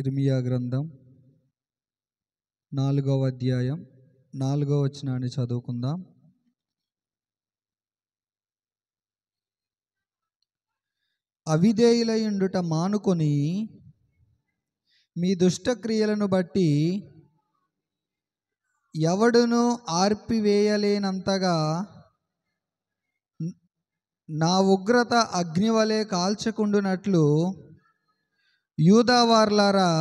ఇర్మియా గ్రంథం 4వ అధ్యాయం 4వ వచనాన్ని చదువుకుందాం. అవిధేయులయుండుట మానుకొని మీ దుష్టక్రియలను బట్టి ఎవడును ఆర్పివేయలేనంతగా నా ఉగ్రత అగ్నివలే కాల్చకుండునట్లు యూదావార్లారా,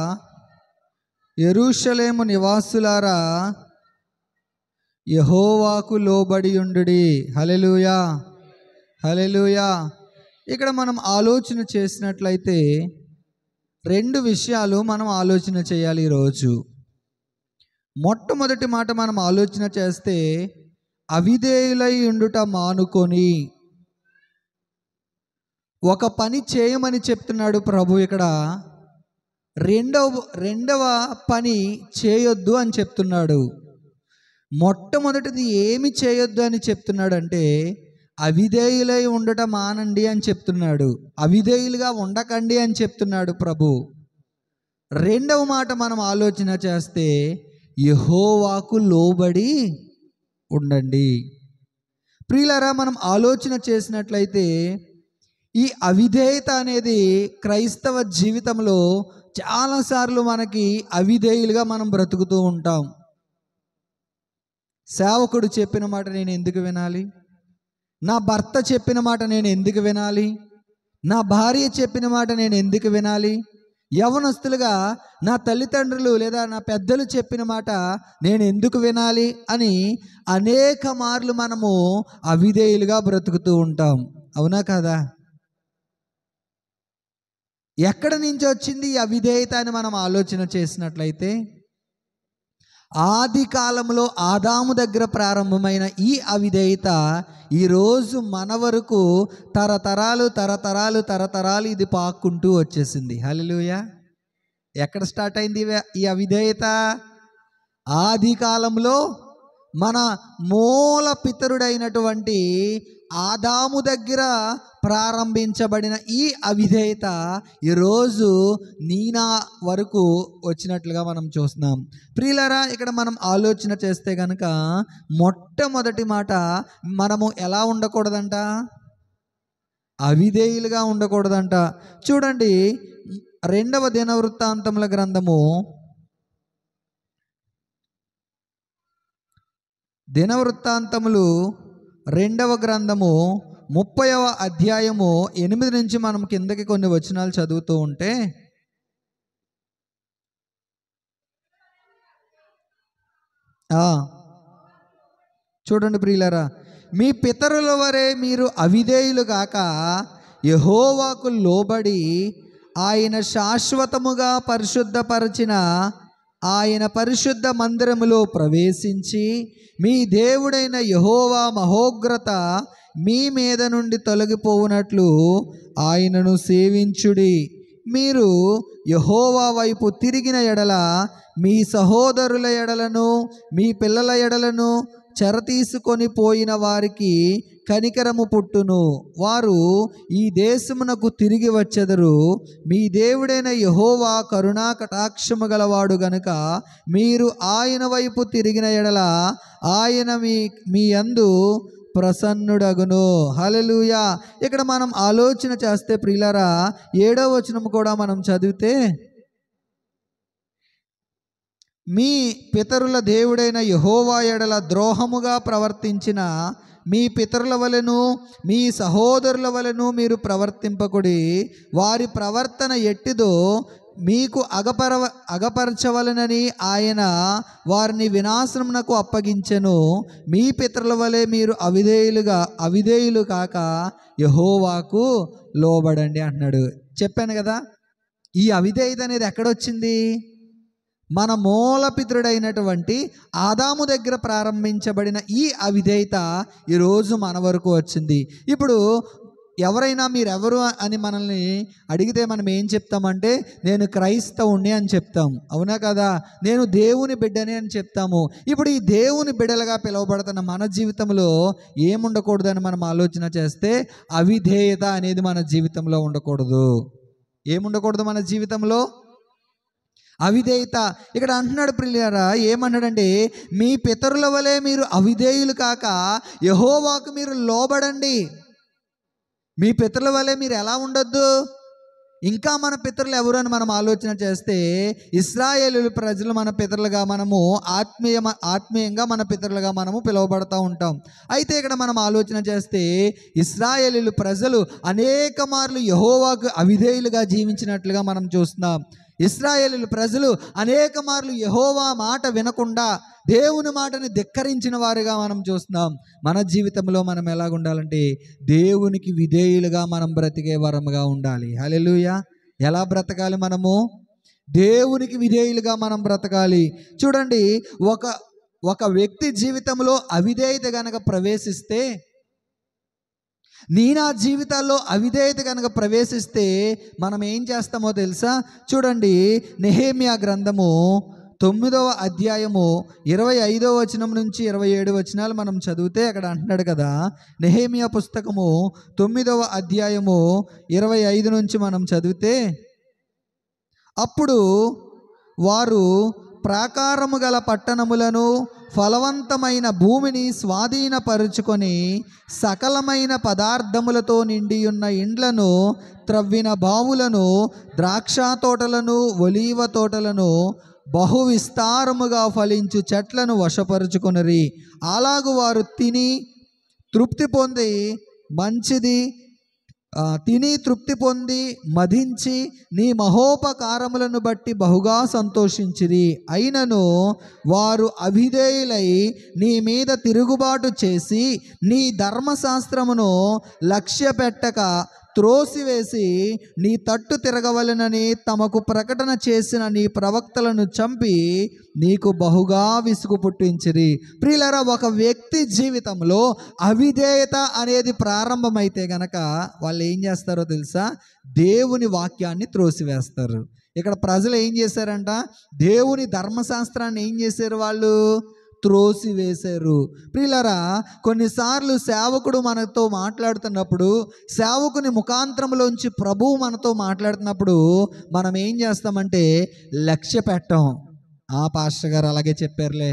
యెరూషలేము నివాసులారా, యెహోవాకు లోబడియుండుడి. హల్లెలూయా, హల్లెలూయా. ఇక్కడ మనం ఆలోచన చేసినట్లయితే 2 విషయాలు మనం ఆలోచన చేయాలి ఈరోజు. మొట్టమొదటి మాట మనం ఆలోచన చేస్తే అవిధేయులై ఉండుట మానుకొని ఒక పని చేయమని చెప్తున్నాడు ప్రభు. ఇక్కడ రెండవ పని చేయొద్దు అని చెప్తున్నాడు. మొట్టమొదటిది ఏమి చేయొద్దు అని చెప్తున్నాడు అంటే అవిధేయులై ఉండటం మానండి అని చెప్తున్నాడు. అవిధేయులుగా ఉండకండి అని చెప్తున్నాడు ప్రభు. రెండవ మాట మనం ఆలోచన చేస్తే యెహోవాకు లోబడి ఉండండి. ప్రియులారా, మనం ఆలోచన చేసినట్లయితే ఈ అవిధేయత అనేది క్రైస్తవ జీవితంలో చాలాసార్లు మనకి అవిధేయులుగా మనం బ్రతుకుతూ ఉంటాం. సేవకుడు చెప్పిన మాట నేను ఎందుకు వినాలి? నా భర్త చెప్పిన మాట నేను ఎందుకు వినాలి? నా భార్య చెప్పిన మాట నేను ఎందుకు వినాలి? యవనస్తులుగా నా తల్లిదండ్రులు లేదా నా పెద్దలు చెప్పిన మాట నేను ఎందుకు వినాలి అని అనేక మార్లు మనము అవిధేయులుగా బ్రతుకుతూ ఉంటాం. అవునా కదా? ఎక్కడి నుంచి వచ్చింది ఈ అవిధేయత అని మనం ఆలోచన చేసినట్లయితే ఆది కాలంలో ఆదాము దగ్గర ప్రారంభమైన ఈ అవిధేయత ఈరోజు మన వరకు తరతరాలు ఇది పాక్కుంటూ వచ్చేసింది. హల్లెలూయా. ఎక్కడ స్టార్ట్ అయింది ఈ అవిధేయత? ఆది కాలంలో మన మూల పితరుడైనటువంటి ఆదాము దగ్గర ప్రారంభించబడిన ఈ అవిధేయత ఈరోజు నీనా వరకు వచ్చినట్లుగా మనం చూస్తున్నాం. ప్రియులారా, ఇక్కడ మనం ఆలోచన చేస్తే కనుక మొట్టమొదటి మాట మనము ఎలా ఉండకూడదంట? అవిధేయులుగా ఉండకూడదంట. చూడండి, 2వ దినవృత్తాంతముల గ్రంథము దినవృత్తాంతములు 2వ గ్రంథము 30వ అధ్యాయము 8 నుంచి మనం కిందకి కొన్ని వచనాలు చదువుతూ ఉంటే చూడండి ప్రియులారా, మీ పితరుల వరే మీరు అవిధేయులు గాక యెహోవాకు లోబడి ఆయన శాశ్వతముగా పరిశుద్ధపరచిన ఆయన పరిశుద్ధ మందిరములో ప్రవేశించి మీ దేవుడైన యెహోవా మహోగ్రత మీ మీద నుండి తొలగిపోవునట్లు ఆయనను సేవించుడి. మీరు యెహోవా వైపు తిరిగిన ఎడల మీ సహోదరుల ఎడలను మీ పిల్లల ఎడలను చెరతీసుకొని పోయిన వారికి కనికరము పుట్టును. వారు ఈ దేశమునకు తిరిగి వచ్చెదరు. మీ దేవుడైన యెహోవా కరుణా కటాక్షము గలవాడు గనుక మీరు ఆయన వైపు తిరిగిన ఎడల ఆయన మీ యందు ప్రసన్నుడగును. హల్లెలూయా. ఇక్కడ మనం ఆలోచన చేస్తే ప్రియులారా, 7వ వచనం కూడా మనం చదివితే మీ పితరుల దేవుడైన యెహోవా ఎడల ద్రోహముగా ప్రవర్తించిన మీ పితరుల వలెను మీ సహోదరుల వలెను మీరు ప్రవర్తింపకుడి. వారి ప్రవర్తన ఎట్టిదో మీకు అగపరచవలనని ఆయన వారిని వినాశనమునకు అప్పగించెను. మీ పితరుల వలె మీరు అవిధేయులు కాక యెహోవాకు లోబడండి అంటున్నాడు. చెప్పాను కదా, ఈ అవిధేయత అనేది ఎక్కడొచ్చింది? మన మూలపితరుడైనటువంటి ఆదాము దగ్గర ప్రారంభించబడిన ఈ అవిధేయత ఈరోజు మన వరకు వచ్చింది. ఇప్పుడు ఎవరైనా మీరెవరు అని మనల్ని అడిగితే మనం ఏం చెప్తామంటే నేను క్రైస్తవుణ్ణి అని చెప్తాం. అవునా కదా? నేను దేవుని బిడ్డని అని చెప్తాము. ఇప్పుడు ఈ దేవుని బిడ్డలుగా పిలువబడుతున్న మన జీవితంలో ఏముండకూడదని మనం ఆలోచన చేస్తే అవిధేయత అనేది మన జీవితంలో ఉండకూడదు. ఏముండకూడదు మన జీవితంలో? అవిధేయత. ఇక్కడ అంటున్నాడు ప్రియులారా, ఏమన్నాడంటే మీ పితరుల వలె మీరు అవిధేయులు కాక యెహోవాకు మీరు లోబడండి. మీ పితరుల వలె మీరు ఎలా ఉండొద్దు? ఇంకా మన పితరులు ఎవరు అని మనం ఆలోచన చేస్తే ఇశ్రాయేలు ప్రజలు మన పితరులుగా, మనము ఆత్మీయంగా మన పితరులుగా మనము పిలువబడతా ఉంటాం. అయితే ఇక్కడ మనం ఆలోచన చేస్తే ఇశ్రాయేలు ప్రజలు అనేక మార్లు యెహోవాకు అవిధేయులుగా జీవించినట్లుగా మనం చూస్తున్నాం. ఇశ్రాయేలు ప్రజలు అనేక మార్లు యెహోవా మాట వినకుండా దేవుని మాటని ధిక్కరించిన వారుగా మనం చూస్తున్నాం. మన జీవితంలో మనం ఎలాగ ఉండాలంటే దేవునికి విధేయులుగా మనం బ్రతికే వరముగా ఉండాలి. హల్లెలూయా. ఎలా బ్రతకాలి? మనము దేవునికి విధేయులుగా మనం బ్రతకాలి. చూడండి, ఒక వ్యక్తి జీవితంలో అవిధేయత గనక ప్రవేశిస్తే, నా జీవితాల్లో అవిధేయత కనుక ప్రవేశిస్తే మనం ఏం చేస్తామో తెలుసా? చూడండి, నెహెమ్యా గ్రంథము 9వ అధ్యాయము 25వ వచనం నుంచి 27 వచనాలు మనం చదివితే అక్కడ అంటున్నాడు కదా, నెహెమ్యా పుస్తకము 9వ అధ్యాయము 25 నుంచి మనం చదివితే, అప్పుడు వారు ప్రాకారము గల పట్టణములను ఫలవంతమైన భూమిని స్వాధీనపరుచుకొని సకలమైన పదార్థములతో నిండియున్న ఇండ్లను, త్రవ్విన బావులను, ద్రాక్ష తోటలను, ఒలీవ తోటలను, బహు విస్తారముగా ఫలించు చెట్లను వశపరుచుకొనిరి. అలాగు వారు తిని తృప్తి పొంది మదించి నీ మహోపకారములను బట్టి బహుగా సంతోషించిరి. అయినను వారు అవిధేయులై నీ మీద తిరుగుబాటు చేసి నీ ధర్మశాస్త్రమును లక్ష్య పెట్టక త్రోసివేసి నీ తట్టు తిరగవలెనని తమకు ప్రకటన చేసిన నీ ప్రవక్తలను చంపి నీకు బహుగా విసుగు పుట్టించిరి. ప్రియులారా, ఒక వ్యక్తి జీవితంలో అవిధేయత అనేది ప్రారంభమైతే గనక వాళ్ళు ఏం చేస్తారో తెలుసా? దేవుని వాక్యాన్ని త్రోసివేస్తారు. ఇక్కడ ప్రజలు ఏం చేశారంట? దేవుని ధర్మశాస్త్రాన్ని ఏం చేశారు? వాళ్ళు త్రోసివేశారు. ప్రియులారా, కొన్నిసార్లు సేవకుడు మనతో మాట్లాడుతున్నప్పుడు, సేవకుని ముఖాంతరంలోంచి ప్రభువు మనతో మాట్లాడుతున్నప్పుడు మనం ఏం చేస్తామంటే లక్ష్య పెట్టం. ఆ పాస్టర్ గారు అలాగే చెప్పారులే,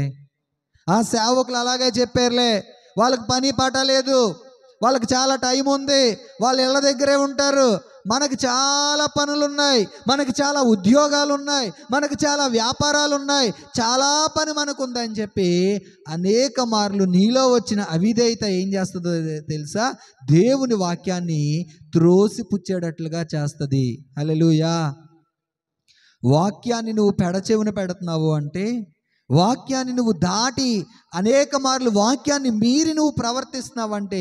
ఆ సేవకులు అలాగే చెప్పారులే, వాళ్ళకి పని పాట లేదు, వాళ్ళకి చాలా టైం ఉంది, వాళ్ళ ఇళ్ళ దగ్గరే ఉంటారు, మనకు చాలా పనులు ఉన్నాయి, మనకి చాలా ఉద్యోగాలు ఉన్నాయి, మనకు చాలా వ్యాపారాలు ఉన్నాయి, చాలా పని మనకు ఉందని చెప్పి అనేక మార్లు నీలో వచ్చిన అవిధేయత ఏం చేస్తుందో తెలుసా? దేవుని వాక్యాన్ని త్రోసిపుచ్చేటట్లుగా చేస్తుంది. హల్లెలూయా. వాక్యాన్ని నువ్వు పెడచెవిన పెడుతున్నావు అంటే, వాక్యాన్ని నువ్వు దాటి అనేక మార్లు వాక్యాన్ని మీరి నువ్వు ప్రవర్తిస్తున్నావంటే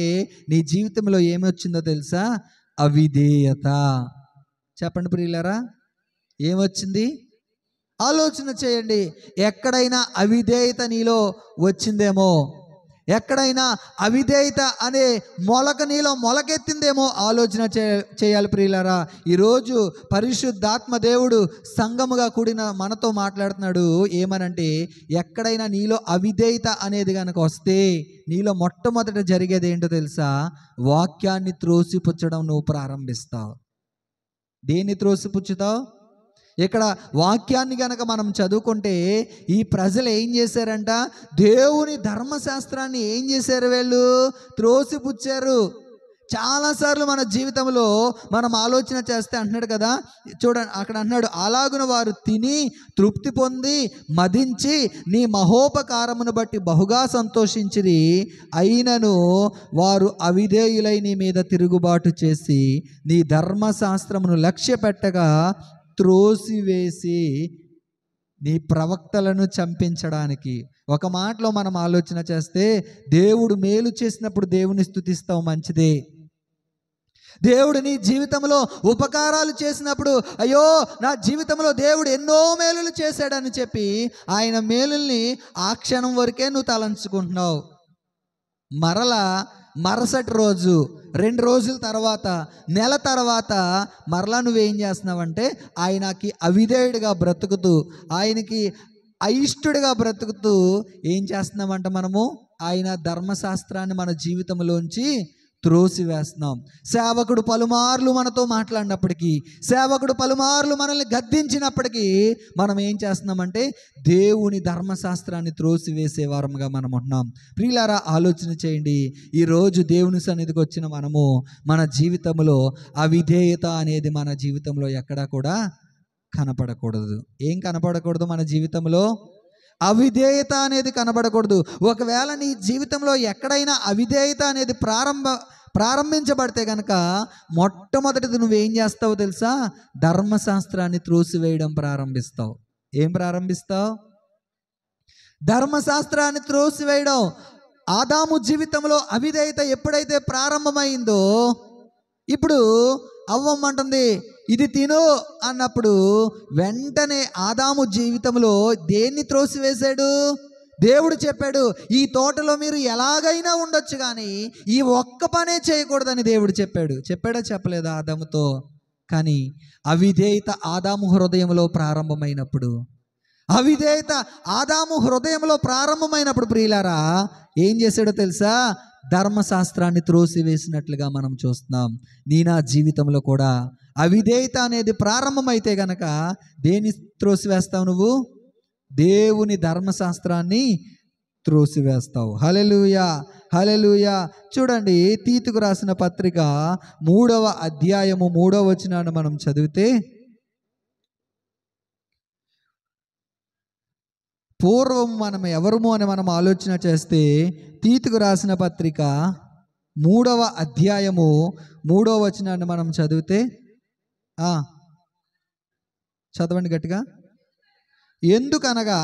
నీ జీవితంలో ఏమొచ్చిందో తెలుసా? అవిధేయత. చెప్పండి ప్రియులారా, ఏమొచ్చింది? ఆలోచన చేయండి. ఎక్కడైనా అవిధేయత నీలో వచ్చిందేమో, ఎక్కడైనా అవిధేయత అనే మొలక నీలో మొలకెత్తిందేమో ఆలోచన చేయాలి ప్రియులారా. ఈరోజు పరిశుద్ధాత్మ దేవుడు సంఘముగా కూడిన మనతో మాట్లాడుతున్నాడు. ఏమనంటే, ఎక్కడైనా నీలో అవిధేయత అనేది కనుక వస్తే నీలో మొట్టమొదట జరిగేది ఏంటో తెలుసా? వాక్యాన్ని త్రోసిపుచ్చడం నువ్వు ప్రారంభిస్తావు. దేన్ని త్రోసిపుచ్చుతావు? ఇక్కడ వాక్యాన్ని గనక మనం చదువుకుంటే ఈ ప్రజలు ఏం చేశారంట? దేవుని ధర్మశాస్త్రాన్ని ఏం చేశారు? వీళ్ళు త్రోసిపుచ్చారు. చాలాసార్లు మన జీవితంలో మనం ఆలోచన చేస్తే అంటున్నాడు కదా, చూడండి అక్కడ అంటున్నాడు, అలాగున వారు తిని తృప్తి పొంది మదించి నీ మహోపకారమును బట్టి బహుగా సంతోషించిరి. అయినను వారు అవిధేయులై నీ మీద తిరుగుబాటు చేసి నీ ధర్మశాస్త్రమును లక్ష్య పెట్టగా త్రోసివేసి నీ ప్రవక్తలను చంపించడానికి. ఒక మాటలో మనం ఆలోచన చేస్తే, దేవుడు మేలు చేసినప్పుడు దేవుని స్తుతిస్తావు, మంచిదే. దేవుడు నీ జీవితంలో ఉపకారాలు చేసినప్పుడు, అయ్యో నా జీవితంలో దేవుడు ఎన్నో మేలులు చేశాడని చెప్పి ఆయన మేలుల్ని ఆ క్షణం వరకే నువ్వు తలంచుకుంటున్నావు. మరుసటి రోజు, 2 రోజుల తర్వాత, నెల తర్వాత మరలా నువ్వేం చేస్తున్నావంటే ఆయనకి అవిధేయుడిగా బ్రతుకుతూ, ఆయనకి అయిష్టుడిగా బ్రతుకుతూ ఏం చేస్తున్నామంట? మనము ఆయన ధర్మశాస్త్రాన్ని మన జీవితంలోంచి త్రోసివేస్తున్నాం. సేవకుడు పలుమార్లు మనతో మాట్లాడినప్పటికీ, సేవకుడు పలుమార్లు మనల్ని గద్దించినప్పటికీ మనం ఏం చేస్తున్నామంటే దేవుని ధర్మశాస్త్రాన్ని త్రోసివేసే వారముగా మనం ఉంటున్నాం. ప్రియులారా, ఆలోచన చేయండి. ఈరోజు దేవుని సన్నిధికి వచ్చిన మనము మన జీవితంలో అవిధేయత అనేది మన జీవితంలో ఎక్కడా కూడా కనపడకూడదు. ఏం కనపడకూడదు మన జీవితంలో? అవిధేయత అనేది కనబడకూడదు. ఒకవేళ నీ జీవితంలో ఎక్కడైనా అవిధేయత అనేది ప్రారంభించబడితే కనుక మొట్టమొదటిది నువ్వేం చేస్తావు తెలుసా? ధర్మశాస్త్రాన్ని త్రోసివేయడం ప్రారంభిస్తావు. ఏం ప్రారంభిస్తావు? ధర్మశాస్త్రాన్ని త్రోసివేయడం. ఆదాము జీవితంలో అవిధేయత ఎప్పుడైతే ప్రారంభమైందో, ఇప్పుడు అవ్వమ్మంటుంది ఇది తిను అన్నప్పుడు వెంటనే ఆదాము జీవితంలో దేన్ని త్రోసివేశాడు? దేవుడు చెప్పాడు, ఈ తోటలో మీరు ఎలాగైనా ఉండొచ్చు కానీ ఈ ఒక్క పనే చేయకూడదని దేవుడు చెప్పాడు. చెప్పాడా చెప్పలేదా ఆదాముతో? కానీ అవిధేయత ఆదాము హృదయంలో ప్రారంభమైనప్పుడు, ప్రియులారా, ఏం చేశాడో తెలుసా? ధర్మశాస్త్రాన్ని త్రోసివేసినట్లుగా మనం చూస్తున్నాం. నా జీవితంలో కూడా అవిధేయత అనేది ప్రారంభమైతే గనక దేన్ని త్రోసివేస్తావు నువ్వు? దేవుని ధర్మశాస్త్రాన్ని త్రోసివేస్తావు. హల్లెలూయా, హల్లెలూయా. చూడండి, తీతుకు రాసిన పత్రిక 3వ అధ్యాయము 3వ వచనాన్ని మనం చదివితే, పూర్వం మనం ఎవరము అని మనం ఆలోచన చేస్తే, తీతుకు రాసిన పత్రిక 3వ అధ్యాయము 3వ వచనాన్ని మనం చదివితే, చదవండి గట్టిగా. ఎందుకనగా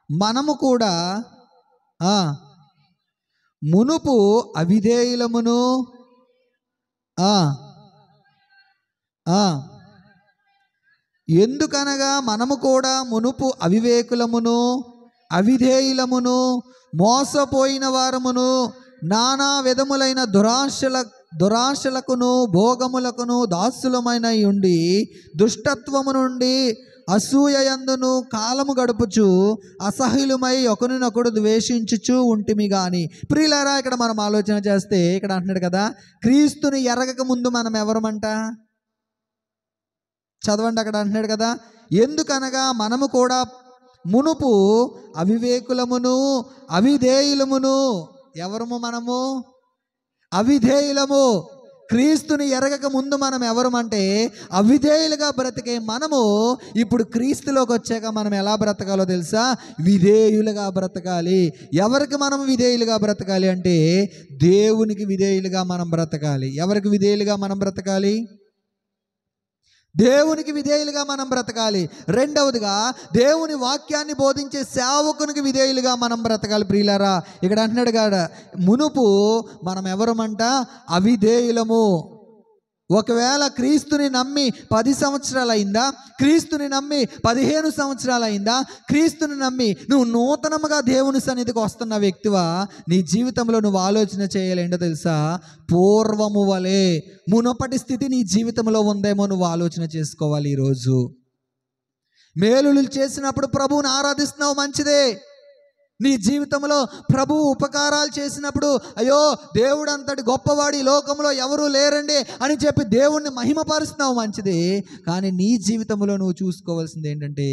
మనము కూడా మునుపు అవిధేయులమును ఎందుకనగా మనము కూడా మునుపు అవివేకులమును, అవిధేయులమును, మోసపోయిన వారమును, నానా విధములైన దురాశలకును భోగములకును దాసులమైన ఉండి దుష్టత్వము నుండి అసూయయందును కాలము గడుపుచు అసహ్యులమై ఒకరినొకడు ద్వేషించుచు ఉంటిమి గాని. ప్రియులారా, ఇక్కడ మనం ఆలోచన చేస్తే ఇక్కడ అంటున్నాడు కదా, క్రీస్తుని ఎరగక ముందు మనం ఎవరమంట? చదవండి, అక్కడ అంటున్నాడు కదా, ఎందుకనగా మనము కూడా మునుపు అవివేకులమును అవిధేయులమును. ఎవరము మనము? అవిధేయులము. క్రీస్తుని ఎరగక ముందు మనం ఎవరమంటే అవిధేయులుగా బ్రతికే మనము ఇప్పుడు క్రీస్తులోకి వచ్చాక మనం ఎలా బ్రతకాలో తెలుసా? విధేయులుగా బ్రతకాలి. ఎవరికి మనం విధేయులుగా బ్రతకాలి అంటే దేవునికి విధేయులుగా మనం బ్రతకాలి. ఎవరికి విధేయులుగా మనం బ్రతకాలి? దేవునికి విధేయులుగా మనం బ్రతకాలి. రెండవదిగా దేవుని వాక్యాన్ని బోధించే సేవకునికి విధేయులుగా మనం బ్రతకాలి. ప్రియులారా, ఇక్కడ అంటున్నాడు కదా, మునుపు మనం ఎవరమంట? అవిధేయులము. ఒకవేళ క్రీస్తుని నమ్మి 10 సంవత్సరాలు అయిందా? క్రీస్తుని నమ్మి 15 సంవత్సరాలు అయిందా? క్రీస్తుని నమ్మి నువ్వు నూతనముగా దేవుని సన్నిధికి వస్తున్న వ్యక్తివా? నీ జీవితంలో నువ్వు ఆలోచన చేయాలేంటో తెలుసా? పూర్వము వలె మునుపటి స్థితి నీ జీవితంలో ఉందేమో నువ్వు ఆలోచన చేసుకోవాలి. ఈరోజు మేలులు చేసినప్పుడు ప్రభువుని ఆరాధిస్తున్నావు, మంచిదే. నీ జీవితంలో ప్రభువు ఉపకారాలు చేసినప్పుడు అయ్యో దేవుడు అంతటి గొప్పవాడు ఈ లోకంలో ఎవరూ లేరండి అని చెప్పి దేవుణ్ణి మహిమపరుస్తున్నావు, మంచిది. కానీ నీ జీవితంలో నువ్వు చూసుకోవాల్సింది ఏంటంటే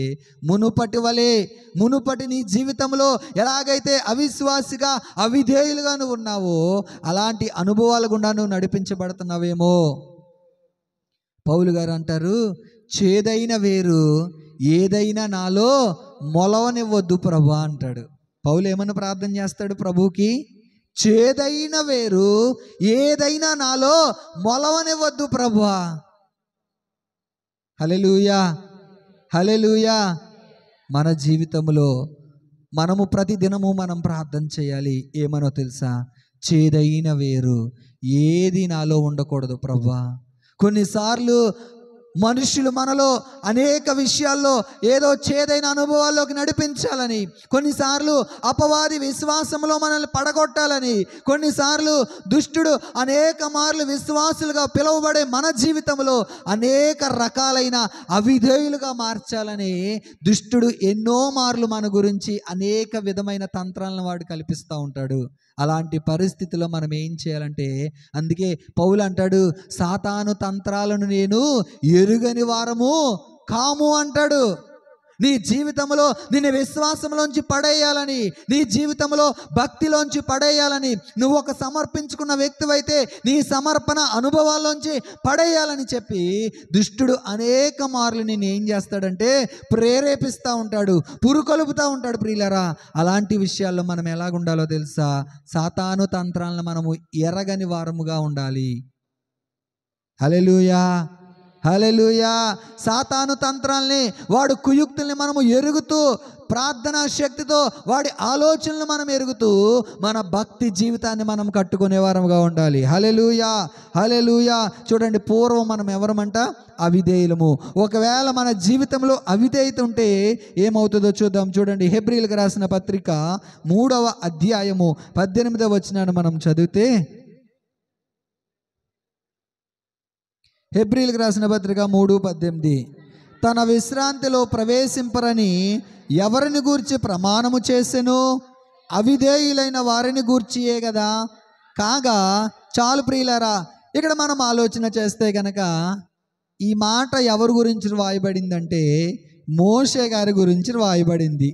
మునుపటి నీ జీవితంలో ఎలాగైతే అవిశ్వాసిగా అవిధేయులుగా నువ్వు ఉన్నావో అలాంటి అనుభవాల గుండా నువ్వు నడిపించబడుతున్నావేమో. పౌలు గారు అంటారు, చేదైన వేరు ఏదైనా నాలో మొలవనివ్వద్దు ప్రభా అంటాడు. పౌలు ఏమన్నా ప్రార్థన చేస్తాడు ప్రభువుకి? చేదైన వేరు ఏదైనా నాలో మొలవనివ్వద్దు ప్రభువా. హల్లెలూయా, హల్లెలూయా. మన జీవితంలో మనము ప్రతిదినము మనం ప్రార్థన చేయాలి. ఏమనో తెలుసా? చేదైన వేరు ఏది నాలో ఉండకూడదు ప్రభువా. కొన్నిసార్లు మనుషులు మనలో అనేక విషయాల్లో ఏదో చేదైన అనుభవాల్లోకి నడిపించాలని, కొన్నిసార్లు అపవాది విశ్వాసంలో మనల్ని పడగొట్టాలని, కొన్నిసార్లు దుష్టుడు అనేక మార్లు విశ్వాసులుగా పిలువబడే మన జీవితంలో అనేక రకాలైన అవిధేయులుగా మార్చాలని దుష్టుడు ఎన్నో మార్లు మన గురించి అనేక విధమైన తంత్రాలను వాడు కల్పిస్తూ ఉంటాడు. అలాంటి పరిస్థితిలో మనం ఏం చేయాలంటే, అందుకే పౌలు అంటాడు, సాతాను తంత్రాలను నేను ఎరుగని వారము కాము అంటాడు. నీ జీవితంలో నిన్ను విశ్వాసంలోంచి పడేయాలని, నీ జీవితంలో భక్తిలోంచి పడేయాలని, నువ్వు ఒక సమర్పించుకున్న వ్యక్తివైతే నీ సమర్పణ అనుభవాల్లోంచి పడేయాలని చెప్పి దుష్టుడు అనేక మార్లు నిన్ను ఏం చేస్తాడంటే ప్రేరేపిస్తూ ఉంటాడు, పురుకొలుపుతూ ఉంటాడు. ప్రియులారా, అలాంటి విషయాల్లో మనం ఎలాగుండాలో తెలుసా? సాతాను తంత్రాలను మనము ఎరగని వారముగా ఉండాలి. హల్లెలూయా, హల్లెలూయా. సాతాను తంత్రాల్ని, వాడు కుయుక్తుల్ని మనము ఎరుగుతూ, ప్రార్థనా శక్తితో వాడి ఆలోచనలు మనం ఎరుగుతూ మన భక్తి జీవితాన్ని మనం కట్టుకునే వారముగా ఉండాలి. హల్లెలూయా, హల్లెలూయా. చూడండి, పూర్వం మనం ఎవరమంట? అవిధేయులము. ఒకవేళ మన జీవితంలో అవిధేయత ఉంటే ఏమవుతుందో చూద్దాం. చూడండి, హెబ్రీయులకు రాసిన పత్రిక 3వ అధ్యాయము 18వ వచనాన్ని మనం చదివితే, హెబ్రీయులకు రాసిన పత్రిక 3:18, తన విశ్రాంతిలో ప్రవేశింపరని ఎవరిని గూర్చి ప్రమాణము చేసెను? అవిధేయులైన వారిని గూర్చియే కదా. కాగా చాలు ప్రియులారా, ఇక్కడ మనం ఆలోచన చేస్తే కనుక ఈ మాట ఎవరి గురించి రాయబడిందంటే మోషే గారి గురించి రాయబడింది.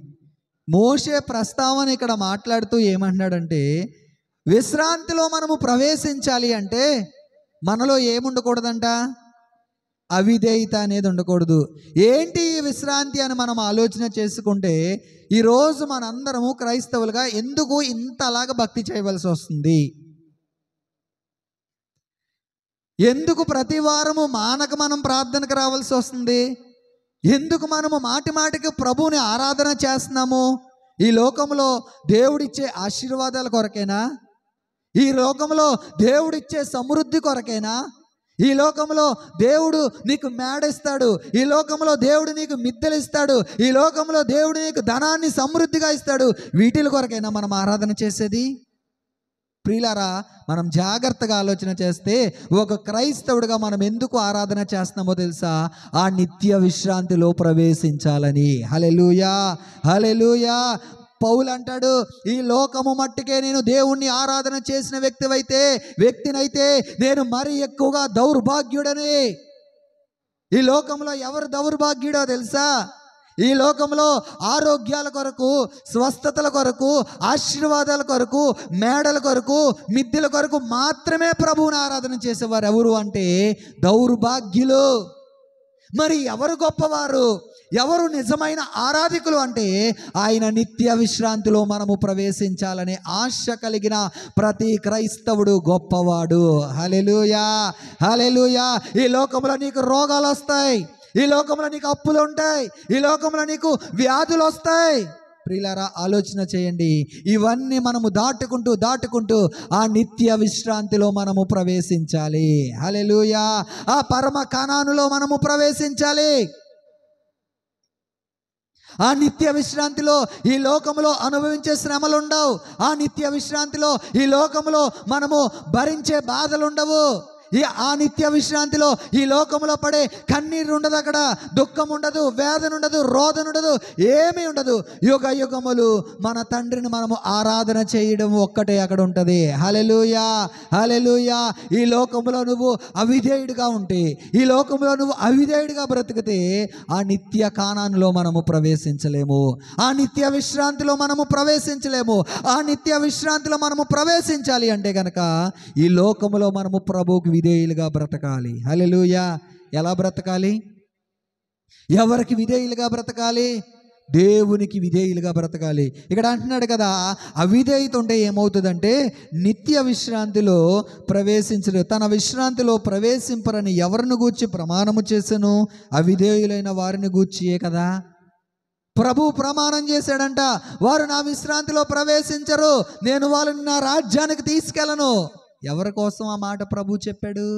మోషే ప్రస్తావన ఇక్కడ మాట్లాడుతూ ఏమంటున్నాడంటే, విశ్రాంతిలో మనము ప్రవేశించాలి అంటే మనలో ఏముండకూడదంట? అవిధేయత అనేది ఉండకూడదు. ఏంటి ఈ విశ్రాంతి అని మనం ఆలోచన చేసుకుంటే, ఈరోజు మనందరము క్రైస్తవులుగా ఎందుకు ఇంతలాగా భక్తి చేయవలసి వస్తుంది? ఎందుకు ప్రతి వారము మానక మనం ప్రార్థనకు రావాల్సి వస్తుంది? ఎందుకు మనము మాటి మాటికి ప్రభువుని ఆరాధన చేస్తున్నాము? ఈ లోకంలో దేవుడిచ్చే ఆశీర్వాదాల కొరకేనా? ఈ లోకంలో దేవుడిచ్చే సమృద్ధి కొరకేనా? ఈ లోకంలో దేవుడు నీకు మేడిస్తాడు, ఈ లోకంలో దేవుడు నీకు మిద్దెలు ఇస్తాడు, ఈ లోకంలో దేవుడు నీకు ధనాన్ని సమృద్ధిగా ఇస్తాడు, వీటిల కొరకైనా మనం ఆరాధన చేసేది? ప్రియులారా, మనం జాగ్రత్తగా ఆలోచన చేస్తే ఒక క్రైస్తవుడిగా మనం ఎందుకు ఆరాధన చేస్తున్నామో తెలుసా? ఆ నిత్య విశ్రాంతిలో ప్రవేశించాలని. హల్లెలూయా, హల్లెలూయా. పౌలు అంటాడు, ఈ లోకము మట్టుకే నేను దేవుణ్ణి ఆరాధన చేసిన వ్యక్తినైతే నేను మరి ఎక్కువగా దౌర్భాగ్యుడని. ఈ లోకంలో ఎవరు దౌర్భాగ్యుడో తెలుసా? ఈ లోకంలో ఆరోగ్యాల కొరకు, స్వస్థతల కొరకు, ఆశీర్వాదాల కొరకు, మేడల కొరకు, మిద్దెల కొరకు మాత్రమే ప్రభువుని ఆరాధన చేసేవారు ఎవరు అంటే దౌర్భాగ్యులు. మరి ఎవరు గొప్పవారు, ఎవరు నిజమైన ఆరాధికులు అంటే ఆయన నిత్య విశ్రాంతిలో మనము ప్రవేశించాలనే ఆశ కలిగిన ప్రతి క్రైస్తవుడు గొప్పవాడు. హల్లెలూయా, హల్లెలూయా. ఈ లోకంలో నీకు రోగాలు వస్తాయి, ఈ లోకంలో నీకు అప్పులు ఉంటాయి, ఈ లోకంలో నీకు వ్యాధులు వస్తాయి. ప్రియులారా, ఆలోచన చేయండి. ఇవన్నీ మనము దాటుకుంటూ ఆ నిత్య విశ్రాంతిలో మనము ప్రవేశించాలి. హల్లెలూయా. ఆ పరమ కానానులో మనము ప్రవేశించాలి. ఆ నిత్య విశ్రాంతిలో ఈ లోకంలో అనుభవించే శ్రమలు ఉండవు. ఆ నిత్య విశ్రాంతిలో ఈ లోకంలో మనము భరించే బాధలు ఉండవు. ఆ నిత్య విశ్రాంతిలో ఈ లోకంలో పడే కన్నీరు ఉండదు, అక్కడ దుఃఖం ఉండదు, వేదన ఉండదు, రోదన ఉండదు, ఏమీ ఉండదు. యుగ యుగములు మన తండ్రిని మనము ఆరాధన చేయడం ఒక్కటే అక్కడ ఉంటుంది. హల్లెలూయా, హల్లెలూయా. ఈ లోకంలో నువ్వు అవిధేయుడిగా ఉంటే, ఈ లోకంలో నువ్వు అవిధేయుడిగా బ్రతికితే ఆ నిత్య కానానులో మనము ప్రవేశించలేము, ఆ నిత్య విశ్రాంతిలో మనము ప్రవేశించలేము. ఆ నిత్య విశ్రాంతిలో మనము ప్రవేశించాలి అంటే కనుక ఈ లోకంలో మనము ప్రభువుకి విధేయులుగా బ్రతకాలి. హల్లెలూయా. ఎలా బ్రతకాలి? ఎవరికి విధేయులుగా బ్రతకాలి? దేవునికి విధేయులుగా బ్రతకాలి. ఇక్కడ అంటున్నాడు కదా, అవిధేయత ఉంటే ఏమవుతుందంటే నిత్య విశ్రాంతిలో ప్రవేశించరు. తన విశ్రాంతిలో ప్రవేశింపరని ఎవరిని గూర్చి ప్రమాణము చేసెను? అవిధేయులైన వారిని గూర్చియే కదా. ప్రభు ప్రమాణం చేశాడంట, వారు నా విశ్రాంతిలో ప్రవేశించరు, నేను వాళ్ళని నా రాజ్యానికి తీసుకెళ్ళను. ఎవరి కోసం ఆ మాట ప్రభు చెప్పాడు?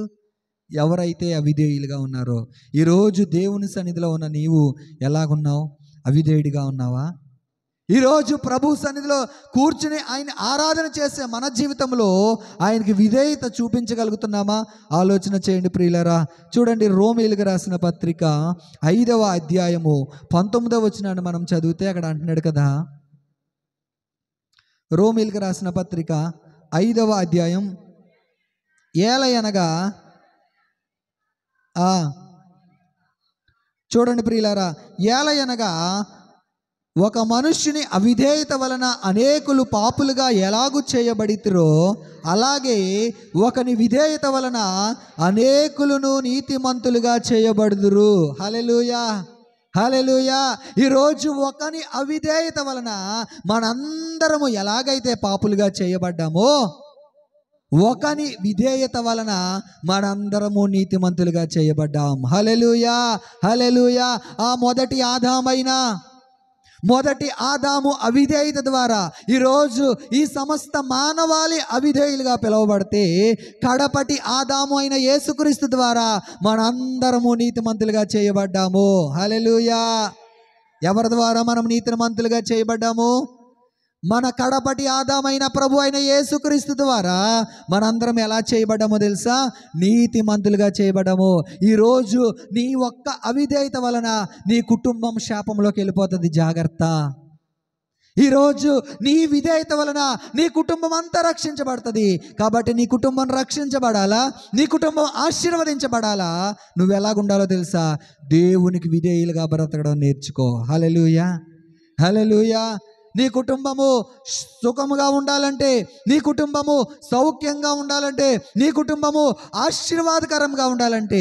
ఎవరైతే అవిధేయులుగా ఉన్నారో, ఈరోజు దేవుని సన్నిధిలో ఉన్న నీవు ఎలాగున్నావు? అవిధేయుడిగా ఉన్నావా? ఈరోజు ప్రభు సన్నిధిలో కూర్చుని ఆయన ఆరాధన చేసే మన జీవితంలో ఆయనకి విధేయత చూపించగలుగుతున్నామా? ఆలోచన చేయండి ప్రియులారా. చూడండి, రోమీయులకు రాసిన పత్రిక 5వ అధ్యాయము 19వ వచనాన్ని మనం చదివితే అక్కడ అంటున్నాడు కదా, రోమీయులకు రాసిన పత్రిక 5వ అధ్యాయం, ఏలయనగా చూడండి ప్రియులారా, ఏలయనగా ఒక మనుష్యుని అవిధేయత వలన అనేకులు పాపులుగా ఎలాగూ చేయబడితిరో, అలాగే ఒకని విధేయత వలన అనేకులను నీతిమంతులుగా చేయబడుదురు. హల్లెలూయా, హల్లెలూయా. ఈరోజు ఒకని అవిధేయత వలన మనందరము ఎలాగైతే పాపులుగా చేయబడ్డామో, ఒకని విధేయత వలన మనందరము నీతిమంతులుగా చేయబడ్డాం. హల్లెలూయా, హల్లెలూయా. ఆ మొదటి ఆదాము అవిధేయత ద్వారా ఈరోజు ఈ సమస్త మానవాళి అవిధేయులుగా పిలువబడితే, కడపటి ఆదాము అయిన యేసుక్రీస్తు ద్వారా మనందరము నీతిమంతులుగా చేయబడ్డాము. హల్లెలూయా. ఎవరి ద్వారా మనం నీతిమంతులుగా చేయబడ్డాము? మన కడపటి ఆదామైన ప్రభు అయిన యేసుక్రీస్తు ద్వారా మనందరం ఎలా చేయబడ్డామో తెలుసా? నీతిమంతులుగా చేయబడ్డాము. ఈరోజు నీ ఒక్క అవిధేయత వలన నీ కుటుంబం శాపంలోకి వెళ్ళిపోతుంది. జాగ్రత్త. ఈరోజు నీ విధేయత వలన నీ కుటుంబం అంతా రక్షించబడుతుంది. కాబట్టి నీ కుటుంబం రక్షించబడాలా, నీ కుటుంబం ఆశీర్వదించబడాలా, నువ్వు ఎలాగుండాలో తెలుసా? దేవునికి విధేయులుగా బ్రతకడం నేర్చుకో. హల్లెలూయా, హల్లెలూయా. నీ కుటుంబము సుఖముగా ఉండాలంటే, నీ కుటుంబము సౌఖ్యంగా ఉండాలంటే, నీ కుటుంబము ఆశీర్వాదకరంగా ఉండాలంటే,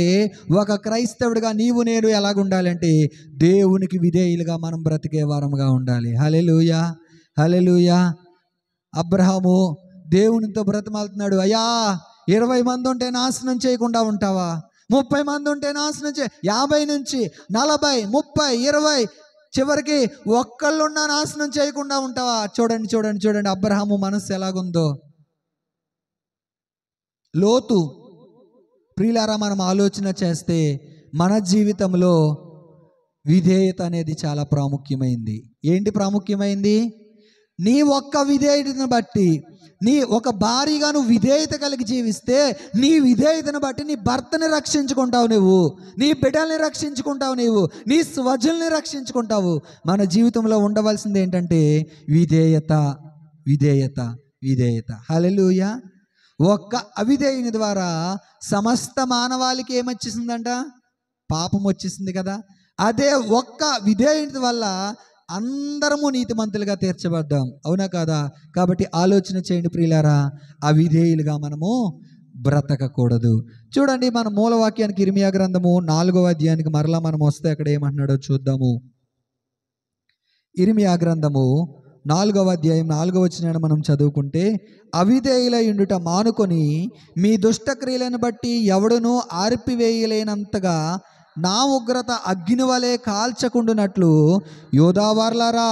ఒక క్రైస్తవుడిగా నీవు నేను ఎలాగుండాలంటే దేవునికి విధేయులుగా మనం బ్రతికే వారముగా ఉండాలి. హల్లెలూయా, హల్లెలూయా. అబ్రహాము దేవునితో బ్రతమాలుతున్నాడు, అయ్యా 20 మంది ఉంటే నాశనం చేయకుండా ఉంటావా? 30 మంది ఉంటే నాశనం 50 నుంచి 40, 30, 20, చివరికి ఒక్కళ్ళున్నా నాశనం చేయకుండా ఉంటావా? చూడండి చూడండి చూడండి అబ్రహాము మనస్సు ఎలాగుందో. లోతు. ప్రియులారా, మనం ఆలోచన చేస్తే మన జీవితంలో విధేయత అనేది చాలా ప్రాముఖ్యమైంది. ఏంటి ప్రాముఖ్యమైంది? నీ ఒక్క విధేయతను బట్టి, నీ ఒక భారీగా నువ్వు విధేయత కలిగి జీవిస్తే, నీ విధేయతను బట్టి నీ భర్తని రక్షించుకుంటావు, నువ్వు నీ బిడ్డల్ని రక్షించుకుంటావు, నీవు నీ స్వజల్ని రక్షించుకుంటావు. మన జీవితంలో ఉండవలసింది ఏంటంటే విధేయత, విధేయత, విధేయత. హల్లెలూయా. ఒక్క అవిధేయుని ద్వారా సమస్త మానవాళికి ఏమొచ్చేసిందంట? పాపం వచ్చేసింది కదా. అదే ఒక్క విధేయుని వల్ల అందరము నీతిమంతులుగా తీర్చబడ్డాం. అవునా కాదా? కాబట్టి ఆలోచన చేయండి ప్రియులారా, అవిధేయులుగా మనము బ్రతకకూడదు. చూడండి, మన మూలవాక్యానికి ఇర్మియా గ్రంథము 4వ అధ్యాయానికి మరలా మనం వస్తే అక్కడ ఏమంటున్నాడో చూద్దాము. ఇర్మియా గ్రంథము 4వ అధ్యాయం 4వ వచనాన్ని మనం చదువుకుంటే, అవిధేయులై ఉండుట మానుకొని మీ దుష్టక్రియలను బట్టి ఎవడునూ ఆర్పివేయలేనంతగా నా ఉగ్రత అగ్ని వలె కాల్చకుండునట్లు యూదావార్లారా,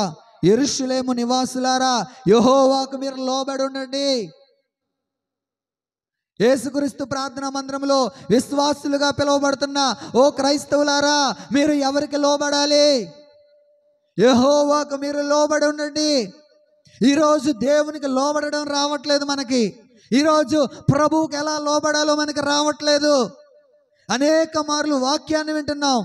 యెరూషలేము నివాసులారా, యెహోవాకు మీరు లోబడి ఉండండి. యేసుక్రీస్తు ప్రార్థనా మందిరంలో విశ్వాసులుగా పిలువబడుతున్న ఓ క్రైస్తవులారా, మీరు ఎవరికి లోబడాలి? యెహోవాకు మీరు లోబడి ఉండండి. ఈరోజు దేవునికి లోబడడం రావట్లేదు మనకి. ఈరోజు ప్రభువుకి ఎలా లోబడాలో మనకి రావట్లేదు. అనేక మార్లు వాక్యాన్ని వింటున్నాం,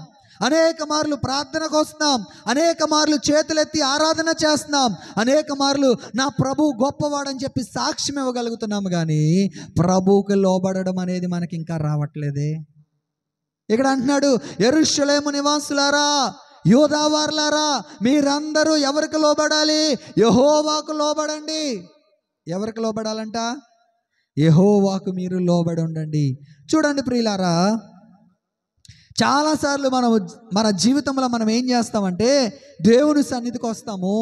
అనేక మార్లు ప్రార్థనకు వస్తున్నాం, అనేక మార్లు చేతులెత్తి ఆరాధన చేస్తున్నాం, అనేక మార్లు నా ప్రభు గొప్పవాడని చెప్పి సాక్ష్యం ఇవ్వగలుగుతున్నాము, కానీ ప్రభువుకి లోబడడం అనేది మనకి ఇంకా రావట్లేదే. ఇక్కడ అంటున్నాడు, యెరూషలేము నివాసులారా, యూదావార్లారా, మీరందరూ ఎవరికి లోబడాలి? యెహోవాకు లోబడండి. ఎవరికి లోబడాలంట? యెహోవాకు మీరు లోబడి ఉండండి. చూడండి ప్రియులారా, చాలాసార్లు మన జీవితంలో మనం ఏం చేస్తామంటే, దేవుని సన్నిధికి వస్తాము,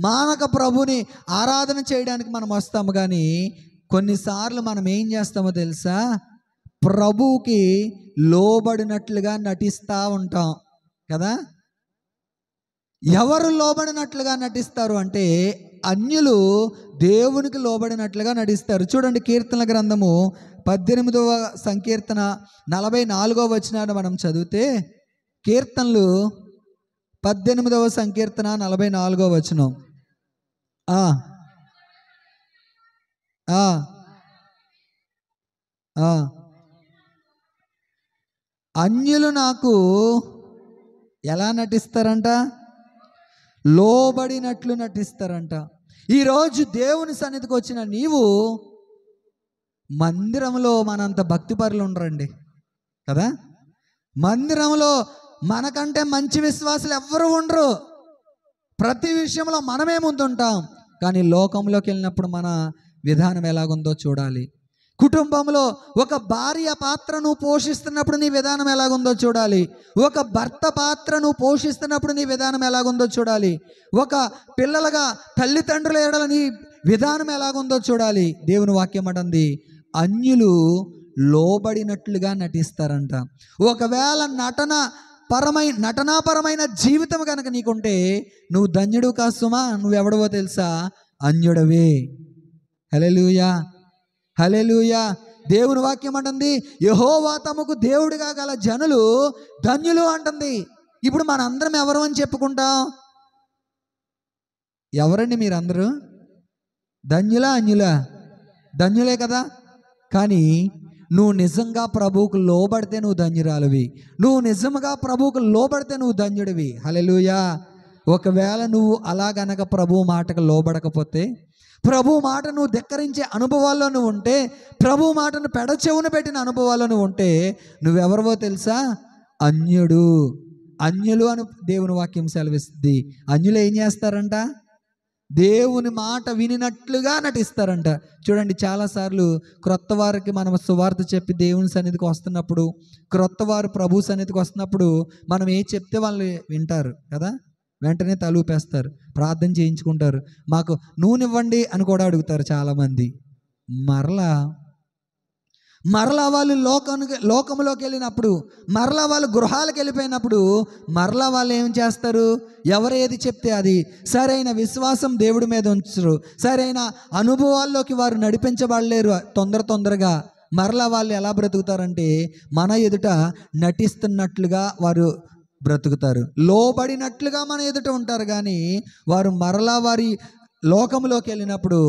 మానక ప్రభుని ఆరాధన చేయడానికి మనం వస్తాము, కానీ కొన్నిసార్లు మనం ఏం చేస్తామో తెలుసా? ప్రభువుకి లోబడినట్లుగా నటిస్తూ ఉంటాం కదా. ఎవరు లోబడినట్లుగా నటిస్తారు అంటే, అన్యులు దేవునికి లోబడినట్లుగా నటిస్తారు. చూడండి, కీర్తనల గ్రంథము 18వ సంకీర్తన 44వ వచనాన్ని మనం చదివితే, కీర్తనలు 18వ సంకీర్తన 44వ వచనం. అన్యులు నాకు ఎలా నటిస్తారంట? లోబడినట్లు నటిస్తారంట. ఈరోజు దేవుని సన్నిధికి వచ్చిన నీవు, మందిరంలో మనంత భక్తిపరులు ఉండరండి కదా. మందిరంలో మనకంటే మంచి విశ్వాసులు ఎవ్వరు ఉండరు. ప్రతి విషయంలో మనమే ముందుంటాం. కానీ లోకంలోకి వెళ్ళినప్పుడు మన విధానం ఎలాగుందో చూడాలి. కుటుంబంలో ఒక భార్య పాత్రను పోషిస్తున్నప్పుడు నీ విధానం ఎలాగుందో చూడాలి. ఒక భర్త పాత్రను పోషిస్తున్నప్పుడు నీ విధానం ఎలాగుందో చూడాలి. ఒక పిల్లలుగా తల్లిదండ్రుల ఎడల నీ విధానం ఎలాగుందో చూడాలి. దేవుని వాక్యం అంటుంది, అన్యులు లోబడినట్లుగా నటిస్తారంట. ఒకవేళ నటనాపరమైన జీవితం కనుక నీకుంటే నువ్వు ధన్యుడు కాసుమా. నువ్వెవడవో తెలుసా? అన్యుడవే. హల్లెలూయా, హల్లెలూయా. దేవుని వాక్యం అంటుంది, యెహోవా తమకు దేవుడిగా గల జనులు ధన్యులు అంటుంది. ఇప్పుడు మనందరం ఎవరు అని చెప్పుకుంటాం? ఎవరండి మీరందరూ? ధన్యులా అన్యులా? ధన్యులే కదా. కానీ నువ్వు నిజంగా ప్రభువుకు లోబడితే నువ్వు ధన్యురాలువి. నువ్వు నిజంగా ప్రభువుకు లోబడితే నువ్వు ధన్యుడివి. హల్లెలూయా. ఒకవేళ నువ్వు అలా గనక ప్రభు మాటకు లోబడకపోతే, ప్రభు మాట నువ్వు ధిక్కరించే అనుభవాల్లో నువ్వు ఉంటే, ప్రభు మాటను పెడచెవున పెట్టిన అనుభవాల్లో నువ్వు ఉంటే, నువ్వెవరివో తెలుసా? అన్యుడు. అన్యులు అని దేవుని వాక్యం సెలవిస్తుంది. అన్యులు ఏం చేస్తారంట? దేవుని మాట వినినట్లుగా నటిస్తారంట. చూడండి, చాలాసార్లు క్రొత్త వారికి మనం సువార్త చెప్పి దేవుని సన్నిధికి వస్తున్నప్పుడు, క్రొత్త వారు ప్రభు సన్నిధికి వస్తున్నప్పుడు మనం ఏ చెప్తే వాళ్ళు వింటారు కదా. వెంటనే తలూపేస్తారు, ప్రార్థన చేయించుకుంటారు, మాకు నూనె ఇవ్వండి అని కూడా అడుగుతారు చాలామంది. మరలా వాళ్ళు లోకంలోకి వెళ్ళినప్పుడు, మరలా వాళ్ళు గృహాలకు వెళ్ళిపోయినప్పుడు, మరలా వాళ్ళు ఏం చేస్తారు? ఎవరు ఏది చెప్తే అది. సరైన విశ్వాసం దేవుడి మీద ఉంచరు. సరైన అనుభవాల్లోకి వారు నడిపించబడలేరు తొందరగా. మరలా వాళ్ళు ఎలా బ్రతుకుతారంటే, మన ఎదుట నటిస్తున్నట్లుగా వారు బ్రతుకుతారు. లోబడినట్లుగా మన ఎదుట ఉంటారు. కానీ వారు మరలా వారి లోకంలోకి వెళ్ళినప్పుడు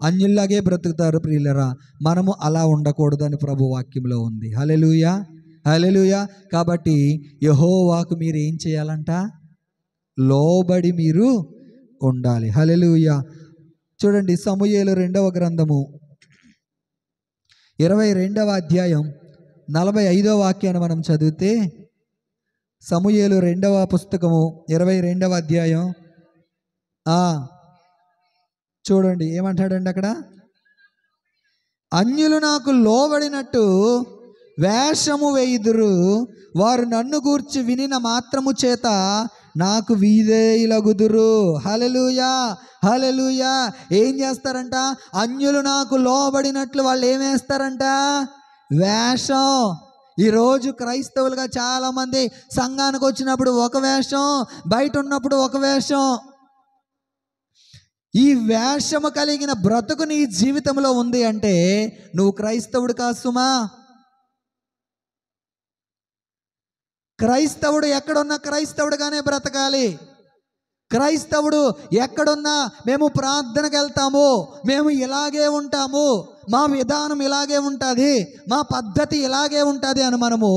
అన్యుల్లాగే బ్రతుకుతారు. ప్రియులరా, మనము అలా ఉండకూడదని ప్రభు వాక్యంలో ఉంది. హల్లెలూయా, హల్లెలూయా. కాబట్టి యెహోవాకు మీరు ఏం చేయాలంట? లోబడి మీరు ఉండాలి. హల్లెలూయా. చూడండి, సమూయేలు 2వ గ్రంథము 22వ అధ్యాయం 45వ వాక్యాన్ని మనం చదివితే, సమూయేలు 2వ పుస్తకము 22వ అధ్యాయం చూడండి ఏమంటాడండి అక్కడ? అన్యులు నాకు లోబడినట్టు వేషము వేయుదురు, వారు నన్ను గూర్చి వినిన మాత్రము చేత నాకు విధేయులగుదురు. హల్లెలూయా, హల్లెలూయా. ఏం చేస్తారంట? అన్యులు నాకు లోబడినట్లు వాళ్ళు ఏం వేస్తారంట? వేషం. ఈరోజు క్రైస్తవులుగా చాలామంది సంఘానికి వచ్చినప్పుడు ఒక వేషం, బయట ఉన్నప్పుడు ఒక వేషం. ఈ వేషము కలిగిన బ్రతుకు నీ జీవితంలో ఉంది అంటే నువ్వు క్రైస్తవుడు కాసుమా. క్రైస్తవుడు ఎక్కడున్నా క్రైస్తవుడుగానే బ్రతకాలి. క్రైస్తవుడు ఎక్కడున్నా మేము ప్రార్థనకు వెళ్తాము, మేము ఇలాగే ఉంటాము, మా విధానం ఇలాగే ఉంటుంది, మా పద్ధతి ఇలాగే ఉంటుంది అని మనము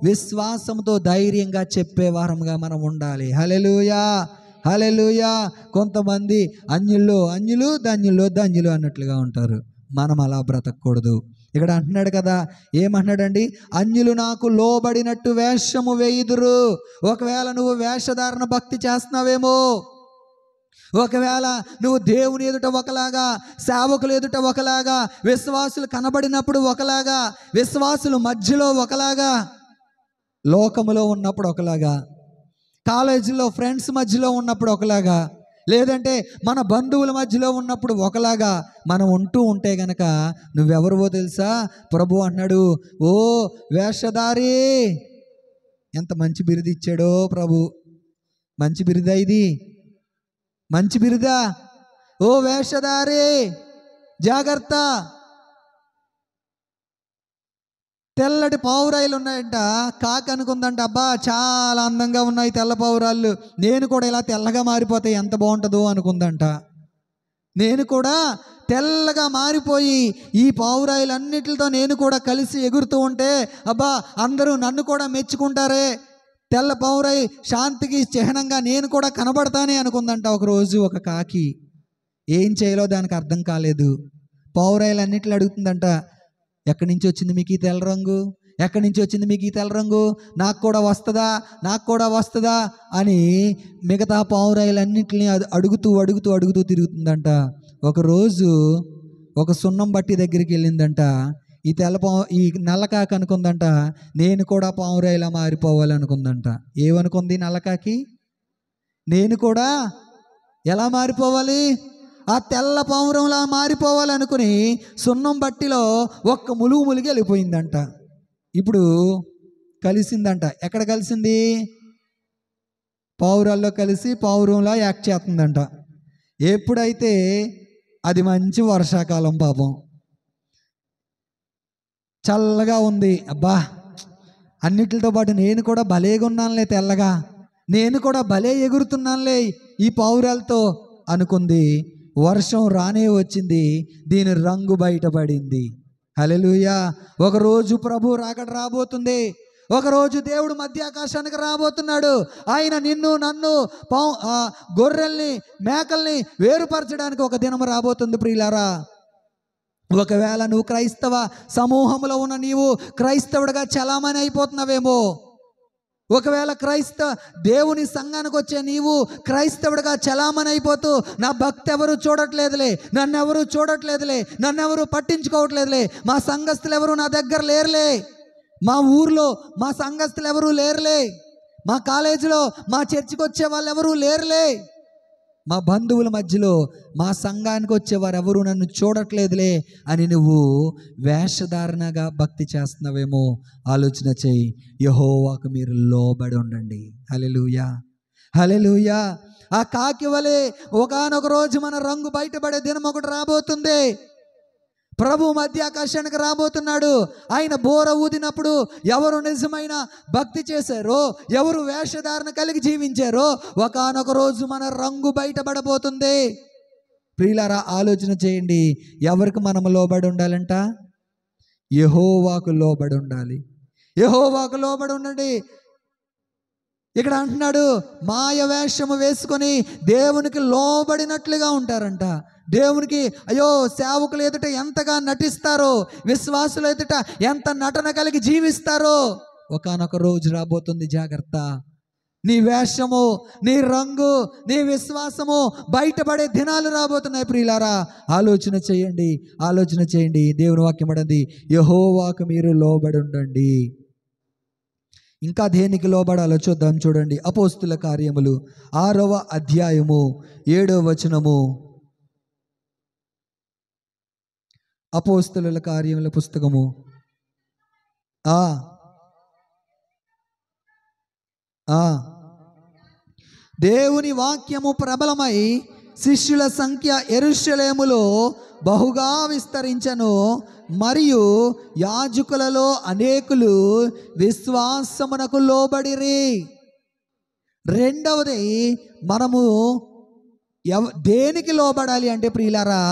విశ్వాసంతో ధైర్యంగా చెప్పే వారంగా మనం ఉండాలి. హల్లెలూయా, హల్లెలూయా. కొంతమంది అన్యులు ధన్యులు అన్నట్లుగా ఉంటారు. మనం అలా బ్రతకూడదు. ఇక్కడ అంటున్నాడు కదా, ఏమంటున్నాడండి? అన్యులు నాకు లోబడినట్టు వేషము వేయుదురు. ఒకవేళ నువ్వు వేషధారణ భక్తి చేస్తున్నావేమో, ఒకవేళ నువ్వు దేవుని ఎదుట ఒకలాగా, సేవకులు ఎదుట ఒకలాగా, విశ్వాసులు కనబడినప్పుడు ఒకలాగా, విశ్వాసులు మధ్యలో ఒకలాగా, లోకములో ఉన్నప్పుడు ఒకలాగా, కాలేజీలో ఫ్రెండ్స్ మధ్యలో ఉన్నప్పుడు ఒకలాగా, లేదంటే మన బంధువుల మధ్యలో ఉన్నప్పుడు ఒకలాగా మనం ఉంటే గనక నువ్వెవరివో తెలుసా? ప్రభు అన్నాడు, ఓ వేషధారి. ఎంత మంచి బిరుదు ఇచ్చాడో ప్రభు. మంచి బిరుదా ఇది? మంచి బిరుదా? ఓ వేషధారి జాగ్రత్త. తెల్లటి పావురాయిలు ఉన్నాయంట. కాకి అనుకుందంట, అబ్బా చాలా అందంగా ఉన్నాయి తెల్ల పావురాళ్ళు, నేను కూడా ఇలా తెల్లగా మారిపోతే ఎంత బాగుంటుందో అనుకుందంట. నేను కూడా తెల్లగా మారిపోయి ఈ పావురాయిలన్నిటితో నేను కూడా కలిసి ఎగురుతూ ఉంటే అబ్బా అందరూ నన్ను కూడా మెచ్చుకుంటారే, తెల్ల పావురాయి శాంతికి చిహ్నంగా నేను కూడా కనబడతానే అనుకుందంట ఒకరోజు ఒక కాకి. ఏం చేయాలో దానికి అర్థం కాలేదు. పావురాయిలన్నిటిని అడుగుతుందంట, ఎక్కడి నుంచి వచ్చింది మీకు ఈ తెల్ల రంగు, ఎక్కడి నుంచి వచ్చింది మీకు ఈ తెల్ల రంగు, నాకు కూడా వస్తుందా, నాకు కూడా వస్తుందా అని మిగతా పావురాయిలన్నింటినీ అడుగుతూ అడుగుతూ అడుగుతూ తిరుగుతుందంట. ఒకరోజు ఒక సున్నం బట్టి దగ్గరికి వెళ్ళిందంట. ఈ ఈ నల్లకాకి అనుకుందంట, నేను కూడా పావురాయిలా మారిపోవాలనుకుందంట. ఏమనుకుంది నల్లకాకి? నేను కూడా ఎలా మారిపోవాలి, ఆ తెల్ల పావురంలా మారిపోవాలనుకుని సున్నం బట్టిలో ఒక్క ములుగు ములిగి వెళ్ళిపోయిందంట. ఇప్పుడు కలిసిందంట. ఎక్కడ కలిసింది? పావురాల్లో కలిసి పావురంలా యాక్ట్ చేస్తుందంట. ఎప్పుడైతే అది మంచి వర్షాకాలం, పాపం చల్లగా ఉంది, అబ్బా అన్నిటితో పాటు నేను కూడా భలేగా ఉన్నానులే తెల్లగా, నేను కూడా భలే ఎగురుతున్నానులే ఈ పావురాలతో అనుకుంది. వర్షం రానే వచ్చింది, దీని రంగు బయటపడింది. హల్లెలూయా. ఒకరోజు ప్రభు రాకడ రాబోతుంది. ఒకరోజు దేవుడు మధ్య ఆకాశానికి రాబోతున్నాడు. ఆయన నిన్ను నన్ను గొర్రెల్ని మేకల్ని వేరుపరచడానికి ఒక దినం రాబోతుంది ప్రియులారా. ఒకవేళ నువ్వు క్రైస్తవ సమూహంలో ఉన్న నీవు క్రైస్తవుడిగా చలామణి అయిపోతున్నావేమో, ఒకవేళ దేవుని సంఘానికి వచ్చే నీవు క్రైస్తవుడిగా చలామణి అయిపోతూ నా భక్తి ఎవరు చూడట్లేదులే, నన్నెవరు చూడట్లేదులే, నన్నెవరు పట్టించుకోవట్లేదులే, మా సంఘస్థులు ఎవరు నా దగ్గర లేరులే, మా ఊర్లో మా సంఘస్థులు ఎవరు లేరులే, మా కాలేజీలో మా చర్చికి వచ్చే వాళ్ళు ఎవరు లేరులే, మా బంధువుల మధ్యలో మా సంఘానికి వచ్చేవారు ఎవరు నన్ను చూడట్లేదులే అని నువ్వు వేషధారణగా భక్తి చేస్తున్నావేమో ఆలోచన చేయి. యెహోవాకు మీరు లోబడి ఉండండి. హల్లెలూయా, హల్లెలూయా. ఆ కాకి వలె ఒకానొక రోజు మన రంగు బయటపడే దినం ఒకటి రాబోతుంది. ప్రభు మధ్య ఆకాశానికి రాబోతున్నాడు. ఆయన బోర ఊదినప్పుడు ఎవరు నిజమైన భక్తి చేశారో, ఎవరు వేషధారణ కలిగి జీవించారో ఒకానొక రోజు మన రంగు బయటపడబోతుంది. ప్రియులారా ఆలోచన చేయండి, ఎవరికి మనం లోబడి ఉండాలంట? యెహోవాకు లోబడి ఉండాలి. యెహోవాకు లోబడి ఉండండి. ఇక్కడ అంటున్నాడు, మాయ వేషము వేసుకొని దేవునికి లోబడినట్లుగా ఉంటారంట. దేవునికి అయ్యో సేవకులు ఎదుట ఎంతగా నటిస్తారో, విశ్వాసులు ఎదుట ఎంత నటన కలిగి జీవిస్తారో ఒకానొక రోజు రాబోతుంది. జాగ్రత్త. నీ వేషము, నీ రంగు, నీ విశ్వాసము బయటపడే దినాలు రాబోతున్నాయి ప్రియులారా. ఆలోచన చేయండి, ఆలోచన చేయండి. దేవుని వాక్యం అన్నది యెహోవాకు మీరు లోబడి ఉండండి. ఇంకా దేనికి లోబడాలో చూద్దాం. చూడండి, అపోస్తుల కార్యములు 6వ అధ్యాయము 7వ వచనము. అపోస్తుల కార్యముల పుస్తకము దేవుని వాక్యము ప్రబలమై శిష్యుల సంఖ్య యెరూషలేములో బహుగా విస్తరించెను, మరియు యాజకులలో అనేకులు విశ్వాసమునకు లోబడిరి. రెండవది, మనము దేనికి లోబడాలి అంటే ప్రియులారా,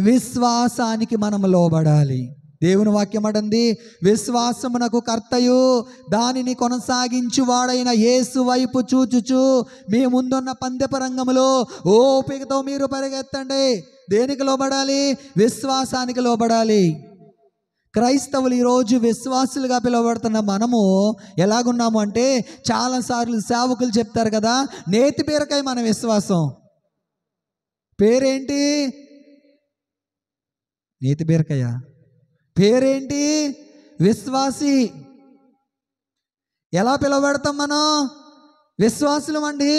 విశ్వాసానికి మనము లోబడాలి. దేవుని వాక్యం అంటుంది, విశ్వాసమునకు కర్తయు దానిని కొనసాగించువాడైన యేసు వైపు చూచుచు మీ ముందున్న పందెపు రంగములో ఓపికతో మీరు పరిగెత్తండి. దేనికి లోబడాలి? విశ్వాసానికి లోబడాలి. క్రైస్తవులు ఈరోజు విశ్వాసులుగా పిలువబడుతున్న మనము ఎలాగున్నాము అంటే, చాలాసార్లు సేవకులు చెప్తారు కదా, నేతి బీరకాయ మన విశ్వాసం. పేరేంటి? నేతి బీరకాయ. పేరేంటి? విశ్వాసి. ఎలా పిలువబడతాం మనం? విశ్వాసులు అండి.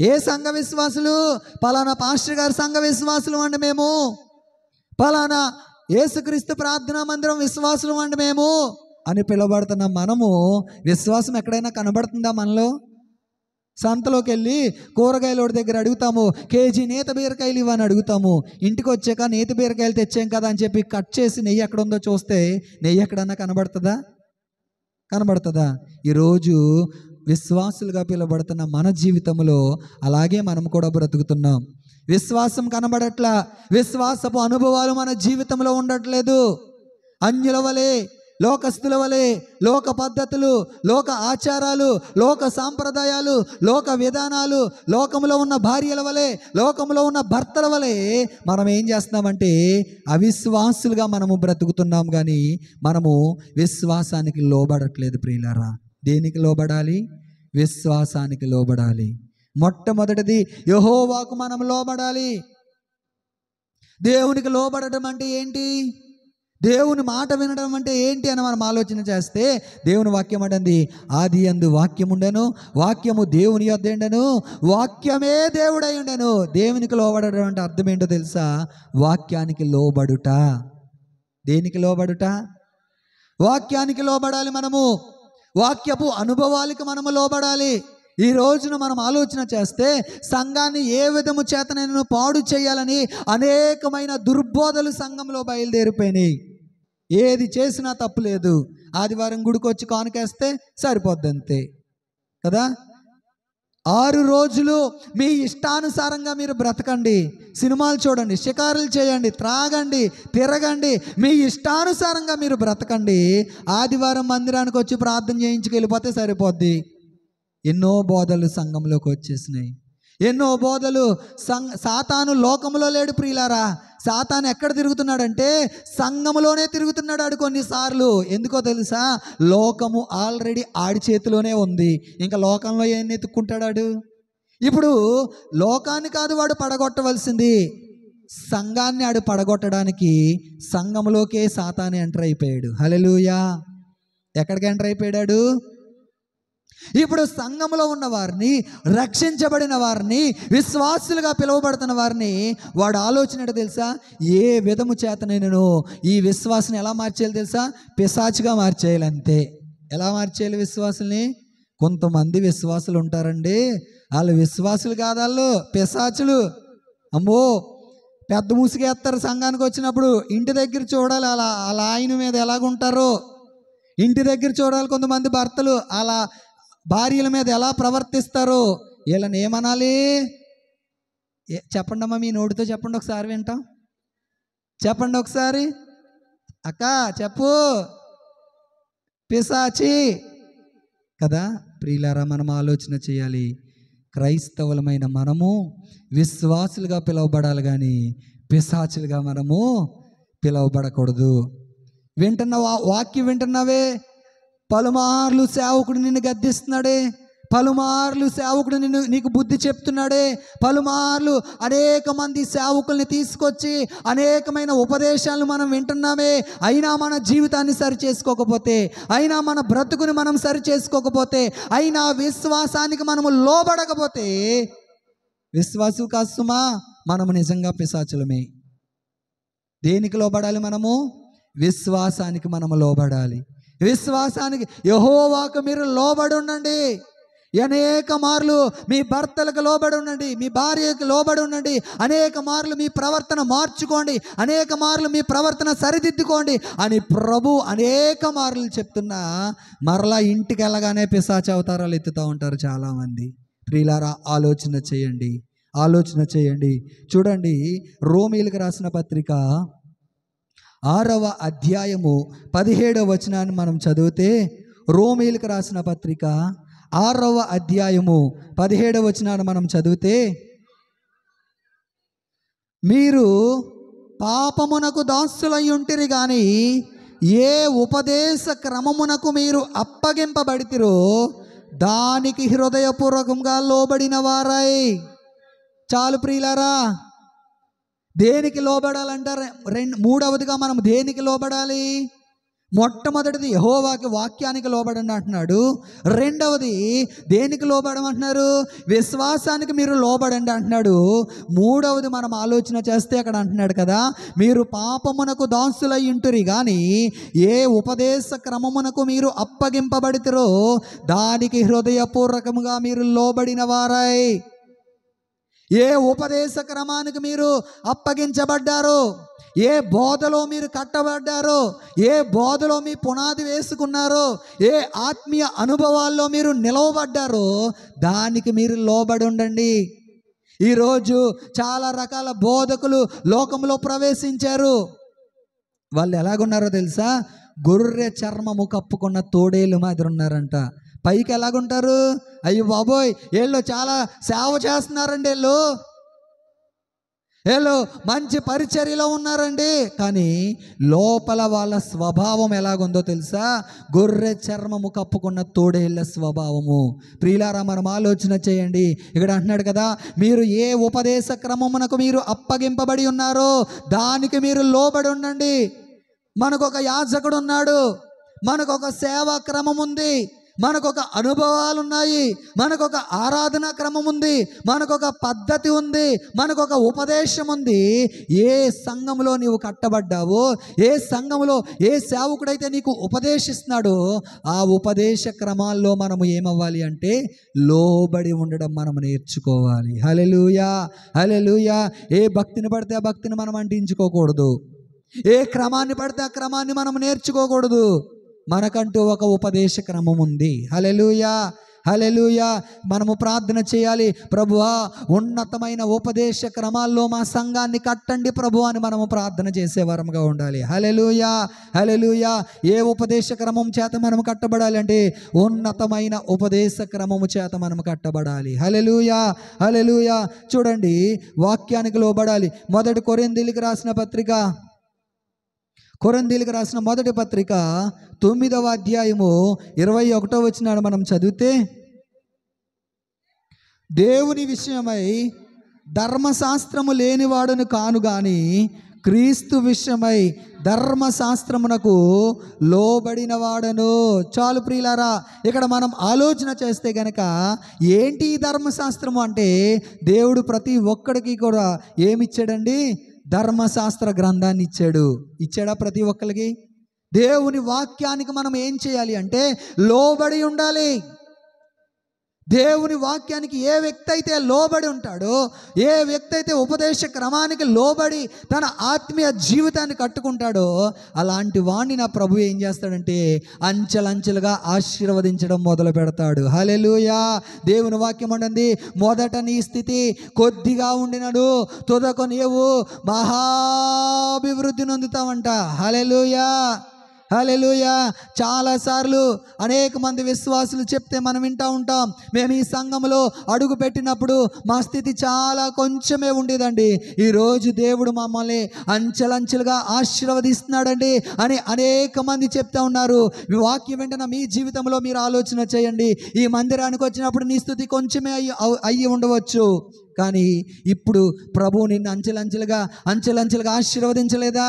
ఏ సంఘ విశ్వాసులు? పలానా పాస్టర్ గారి సంఘ విశ్వాసులు అండి మేము, పలానా యేసుక్రీస్తు ప్రార్థనా మందిరం విశ్వాసులు అండి మేము అని పిలువబడుతున్న మనము విశ్వాసం ఎక్కడైనా కనబడుతుందా మనలో? సంతలోకి వెళ్ళి కూరగాయలోడి దగ్గర అడుగుతాము, కేజీ నేత బీరకాయలు ఇవ్వని అడుగుతాము. ఇంటికి వచ్చాక నేత బీరకాయలు తెచ్చాం కదా అని చెప్పి కట్ చేసి నెయ్యి ఎక్కడ ఉందో చూస్తే నెయ్యి ఎక్కడన్నా కనబడుతుందా? కనబడుతుందా? ఈరోజు విశ్వాసులుగా పిలువబడుతున్న మన జీవితంలో అలాగే మనం కూడా బ్రతుకుతున్నాం. విశ్వాసం కనబడట్లా, విశ్వాసపు అనుభవాలు మన జీవితంలో ఉండట్లేదు. అన్యుల వలె, లోకస్తుల వలె, లోక పద్ధతులు, లోక ఆచారాలు, లోక సాంప్రదాయాలు, లోక విధానాలు, లోకంలో ఉన్న భార్యల వలె, లోకంలో ఉన్న భర్తల వలె మనం ఏం చేస్తున్నామంటే అవిశ్వాసులుగా మనము బ్రతుకుతున్నాం. కానీ మనము విశ్వాసానికి లోబడట్లేదు ప్రియులారా. దేనికి లోబడాలి? విశ్వాసానికి లోబడాలి. మొట్టమొదటిది యెహోవాకు మనం లోబడాలి. దేవునికి లోబడటం అంటే ఏంటి? దేవుని మాట వినడం అంటే ఏంటి అని మనం ఆలోచన చేస్తే, దేవుని వాక్యం అంటుంది, ఆది యందు వాక్యం ఉండెను, వాక్యము దేవుని యొద్ద ఉండెను, వాక్యమే దేవుడై ఉండెను. దేవునికి లోబడడం అంటే అర్థం ఏంటో తెలుసా? వాక్యానికి లోబడుట. దేనికి లోబడుట? వాక్యానికి లోబడాలి. మనము వాక్యపు అనుభవాలకి మనము లోబడాలి. ఈ రోజున మనం ఆలోచన చేస్తే సంఘాన్ని ఏ విధము చేతనైనా పాడు చేయాలని అనేకమైన దుర్బోధలు సంఘంలో బయలుదేరిపోయినాయి. ఏది చేసినా తప్పులేదు, ఆదివారం గుడికి వచ్చి కానుకేస్తే సరిపోద్దంతే కదా. 6 రోజులు మీ ఇష్టానుసారంగా మీరు బ్రతకండి, సినిమాలు చూడండి, షికారులు చేయండి, త్రాగండి, తిరగండి, మీ ఇష్టానుసారంగా మీరు బ్రతకండి. ఆదివారం మందిరానికి వచ్చి ప్రార్థన చేయించుకెళ్ళిపోతే సరిపోద్ది. ఎన్నో బోధలు సంఘంలోకి వచ్చేసినాయి, ఎన్నో బోధలు. సాతాను లోకంలో లేడు ప్రియులారా. సాతాను ఎక్కడ తిరుగుతున్నాడంటే సంఘములోనే తిరుగుతున్నాడు ఆడు కొన్నిసార్లు. ఎందుకో తెలుసా? లోకము ఆల్రెడీ ఆడి చేతిలోనే ఉంది. ఇంకా లోకంలో ఏం ఎత్తుక్కుంటాడు? ఇప్పుడు లోకాన్ని కాదు వాడు పడగొట్టవలసింది, సంఘాన్ని ఆడు పడగొట్టడానికి సంఘంలోకే సాతాను ఎంటర్ అయిపోయాడు. హల్లెలూయా! ఎక్కడికి ఎంటర్ అయిపోయాడు? ఇప్పుడు సంఘములో ఉన్న వారిని, రక్షించబడిన వారిని, విశ్వాసులుగా పిలువబడుతున్న వారిని వాడు ఆలోచన ఏంటో తెలుసా? ఏ విధము చేతనైనను ఈ విశ్వాసుని ఎలా మార్చేయాలి తెలుసా? పిశాచుగా మార్చేయాలి. అంతే. ఎలా మార్చేయాలి విశ్వాసుల్ని? కొంతమంది విశ్వాసులు ఉంటారండి, వాళ్ళు విశ్వాసులు కాదు, వాళ్ళు పిశాచులు. అమ్మో, పెద్ద ముసుగేస్తారు సంఘానికి వచ్చినప్పుడు. ఇంటి దగ్గర చూడాలి అలా ఆయన మీద ఎలాగుంటారో. ఇంటి దగ్గర చూడాలి కొంతమంది భర్తలు అలా భార్యల మీద ఎలా ప్రవర్తిస్తారో. వీళ్ళని ఏమనాలి? చెప్పండి అమ్మా, మీ నోటితో చెప్పండి ఒకసారి, వింటాం. చెప్పండి ఒకసారి. అక్క చెప్పు. పిశాచి కదా. ప్రియులారా, మనం ఆలోచన చేయాలి. క్రైస్తవులమైన మనము విశ్వాసులుగా పిలువబడాలి, కానీ పిశాచులుగా మనము పిలువబడకూడదు. వాక్యం వింటున్నావే, పలుమార్లు సేవకుడు నిన్ను గద్దిస్తున్నాడే, పలుమార్లు సేవకుడు నీకు బుద్ధి చెప్తున్నాడే, పలుమార్లు అనేక మంది సేవకుల్ని తీసుకొచ్చి అనేకమైన ఉపదేశాలను మనం వింటున్నామే. అయినా మన జీవితాన్ని సరి చేసుకోకపోతే, అయినా మన బ్రతుకుని మనం సరి చేసుకోకపోతే, అయినా విశ్వాసానికి మనము లోబడకపోతే, విశ్వాసు కాసుమా మనము నిజంగా పిశాచులమే. దేనికి లోబడాలి? మనము విశ్వాసానికి మనము లోబడాలి. విశ్వాసానికి, యెహోవాకు మీరు లోబడి ఉండండి. అనేక మార్లు మీ భర్తలకు లోబడి ఉండండి, మీ భార్యకు లోబడి ఉండండి. అనేక మార్లు మీ ప్రవర్తన మార్చుకోండి, అనేక మార్లు మీ ప్రవర్తన సరిదిద్దుకోండి అని ప్రభు అనేక మార్లు చెప్తున్నా, మరలా ఇంటికి వెళ్ళగానే పిశాచ అవతారాలు ఎత్తుతూ ఉంటారు చాలామంది. ప్రియులారా, ఆలోచన చేయండి, ఆలోచన చేయండి. చూడండి, రోమీయులకు రాసిన పత్రిక 6వ అధ్యాయము 17వ వచనాన్ని మనం చదివితే, రోమీయులకు రాసిన పత్రిక 6వ అధ్యాయము 17వ వచనాన్ని మనం చదివితే, మీరు పాపమునకు దాసులై ఉంటిరి గాని ఏ ఉపదేశ క్రమమునకు మీరు అప్పగింపబడితిరో దానికి హృదయపూర్వకంగా లోబడిన వారై. చాలు ప్రియులారా, దేనికి లోబడాలంటారు? మూడవదిగా మనం దేనికి లోబడాలి? మొట్టమొదటిది యెహోవాకి వాక్యానికి లోబడండి అంటున్నాడు. రెండవది దేనికి లోబడమంటున్నారు? విశ్వాసానికి మీరు లోబడండి అంటున్నాడు. మూడవది మనం ఆలోచన చేస్తే అక్కడ అంటున్నాడు కదా, మీరు పాపమునకు దాసులై ఉంటురి కానీ ఏ ఉపదేశ క్రమమునకు మీరు అప్పగింపబడితిరో దానికి హృదయపూర్వకముగా మీరు లోబడిన వారై. ఏ ఉపదేశ క్రమానికి మీరు అప్పగించబడ్డారో, ఏ బోధలో మీరు కట్టబడ్డారో, ఏ బోధలో మీ పునాది వేసుకున్నారో, ఏ ఆత్మీయ అనుభవాల్లో మీరు నిలవబడ్డారో దానికి మీరు లోబడి ఉండండి. ఈరోజు చాలా రకాల బోధకులు లోకంలో ప్రవేశించారు. వాళ్ళు ఎలాగున్నారో తెలుసా? గొర్రె చర్మము కప్పుకున్న తోడేలు మాదిరి ఉన్నారంట. పైకి ఎలాగుంటారు? అయ్యో బాబోయ్, వీళ్ళు చాలా సేవ చేస్తున్నారండి, వీళ్ళు మంచి పరిచర్యలో ఉన్నారండి. కానీ లోపల వాళ్ళ స్వభావం ఎలాగుందో తెలుసా? గొర్రె చర్మము కప్పుకున్న తోడేళ్ళ స్వభావము. ప్రియులారా, మనం ఆలోచన చేయండి. ఇక్కడ అంటున్నాడు కదా, మీరు ఏ ఉపదేశ క్రమమునకు మీరు అప్పగింపబడి ఉన్నారో దానికి మీరు లోబడి ఉండండి. మనకొక యాజకుడు ఉన్నాడు, మనకొక సేవా క్రమం ఉంది, మనకొక అనుభవాలు ఉన్నాయి, మనకొక ఆరాధనా క్రమం ఉంది, మనకొక పద్ధతి ఉంది, మనకొక ఉపదేశం ఉంది. ఏ సంఘంలో నీవు కట్టబడ్డావో, ఏ సంఘంలో ఏ సేవకుడైతే నీకు ఉపదేశిస్తున్నాడో ఆ ఉపదేశ క్రమాల్లో మనము ఏమవ్వాలి అంటే లోబడి ఉండడం మనం నేర్చుకోవాలి. హల్లెలూయా, హల్లెలూయా. ఏ భక్తిని పడితే ఆ భక్తిని మనం అంటించుకోకూడదు. ఏ క్రమాన్ని పడితే ఆ క్రమాన్ని మనం నేర్చుకోకూడదు. మనకంటూ ఒక ఉపదేశ క్రమం ఉంది. హల్లెలూయా, హల్లెలూయా. మనము ప్రార్థన చేయాలి, ప్రభువా ఉన్నతమైన ఉపదేశ క్రమాల్లో మా సంఘాన్ని కట్టండి ప్రభు అని మనము ప్రార్థన చేసేవారముగా ఉండాలి. హల్లెలూయా, హల్లెలూయా. ఏ ఉపదేశ క్రమం చేత మనము కట్టబడాలి అంటే ఉన్నతమైన ఉపదేశ క్రమము చేత మనము కట్టబడాలి. హల్లెలూయా, హల్లెలూయా. చూడండి, వాక్యానికి లోబడాలి. మొదటి కొరింథీయులకు రాసిన పత్రిక, కొరింథీయులకు రాసిన మొదటి పత్రిక 9వ అధ్యాయము 21వ వచనాన్ని మనం చదివితే, దేవుని విషయమై ధర్మశాస్త్రము లేనివాడును కాను గాని క్రీస్తు విషయమై ధర్మశాస్త్రమునకు లోబడిన వాడను. చాలు ప్రియులారా, ఇక్కడ మనం ఆలోచన చేస్తే గనక ఏంటి ఈ ధర్మశాస్త్రము అంటే, దేవుడు ప్రతి ఒక్కడికి కూడా ఏమిచ్చాడండి? ధర్మశాస్త్ర గ్రంథాన్ని ఇచ్చాడా? ప్రతి ఒక్కరికి దేవుని వాక్యానికి మనం ఏం చేయాలి అంటే లోబడి ఉండాలి. దేవుని వాక్యానికి ఏ వ్యక్తి అయితే లోబడి ఉంటాడో, ఏ వ్యక్తి అయితే ఉపదేశ క్రమానికి లోబడి తన ఆత్మీయ జీవితాన్ని కట్టుకుంటాడో అలాంటి వాణ్ణి నా ప్రభు ఏం చేస్తాడంటే అంచెలంచెలుగా ఆశీర్వదించడం మొదలు పెడతాడు. హల్లెలూయా. దేవుని వాక్యం అంటుంది, మొదట నీ స్థితి కొద్దిగా ఉండినడు తుదకు నీవు మహాభివృద్ధి నొందుతావంట. హల్లెలూయా, హల్లెలూయా. చాలాసార్లు అనేక మంది విశ్వాసులు చెప్తే మనం వింటూ ఉంటాం, మేము ఈ సంఘంలో అడుగు పెట్టినప్పుడు మా స్థితి చాలా కొంచెమే ఉండేదండి, ఈరోజు దేవుడు మమ్మల్ని అంచెలంచెలుగా ఆశీర్వదిస్తున్నాడండి అని అనేక మంది చెప్తా ఉన్నారు. మీ వాక్యం వెంటనే మీ జీవితంలో మీరు ఆలోచన చేయండి. ఈ మందిరానికి వచ్చినప్పుడు నీ స్థితి కొంచెమే అయ్యి ఉండవచ్చు, కానీ ఇప్పుడు ప్రభు నిన్ను అంచెలంచెలుగా ఆశీర్వదించలేదా?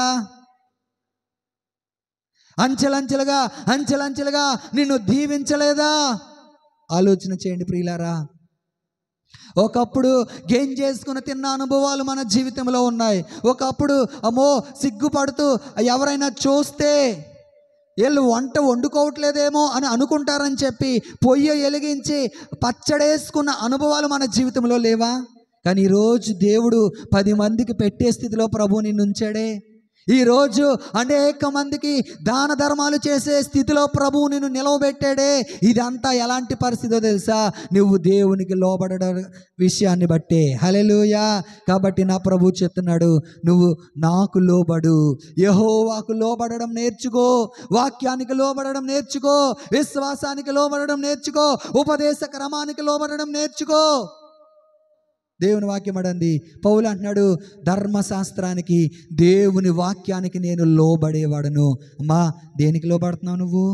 అంచెలంచెలుగా నిన్ను దీవించలేదా? ఆలోచన చేయండి ప్రియులారా. ఒకప్పుడు గేమ్ చేసుకుని తిన్న అనుభవాలు మన జీవితంలో ఉన్నాయి. ఒకప్పుడు అమ్మో సిగ్గుపడుతూ ఎవరైనా చూస్తే వీళ్ళు వంట వండుకోవట్లేదేమో అని అనుకుంటారని చెప్పి పొయ్యి వెలిగించి పచ్చడేసుకున్న అనుభవాలు మన జీవితంలో లేవా? కానీ ఈరోజు దేవుడు 10 మందికి పెట్టే స్థితిలో ప్రభు నిన్ను ఉంచాడే. ఈరోజు అనేక మందికి దాన ధర్మాలు చేసే స్థితిలో ప్రభువు నిన్ను నిలవబెట్టాడే. ఇదంతా ఎలాంటి పరిస్థితో తెలుసా? నువ్వు దేవునికి లోబడడం విషయాన్ని బట్టే. హల్లెలూయా. కాబట్టి నా ప్రభు చెప్తున్నాడు, నువ్వు నాకు లోబడు, యెహోవాకు లోబడడం నేర్చుకో, వాక్యానికి లోబడడం నేర్చుకో, విశ్వాసానికి లోబడడం నేర్చుకో, ఉపదేశ క్రమానికి లోబడడం నేర్చుకో. దేవుని వాక్యం అడండి, పౌలు అంటున్నాడు, ధర్మశాస్త్రానికి దేవుని వాక్యానికి నేను లోబడేవాడను. అమ్మా, దేనికి లోబడుతున్నావు నువ్వు?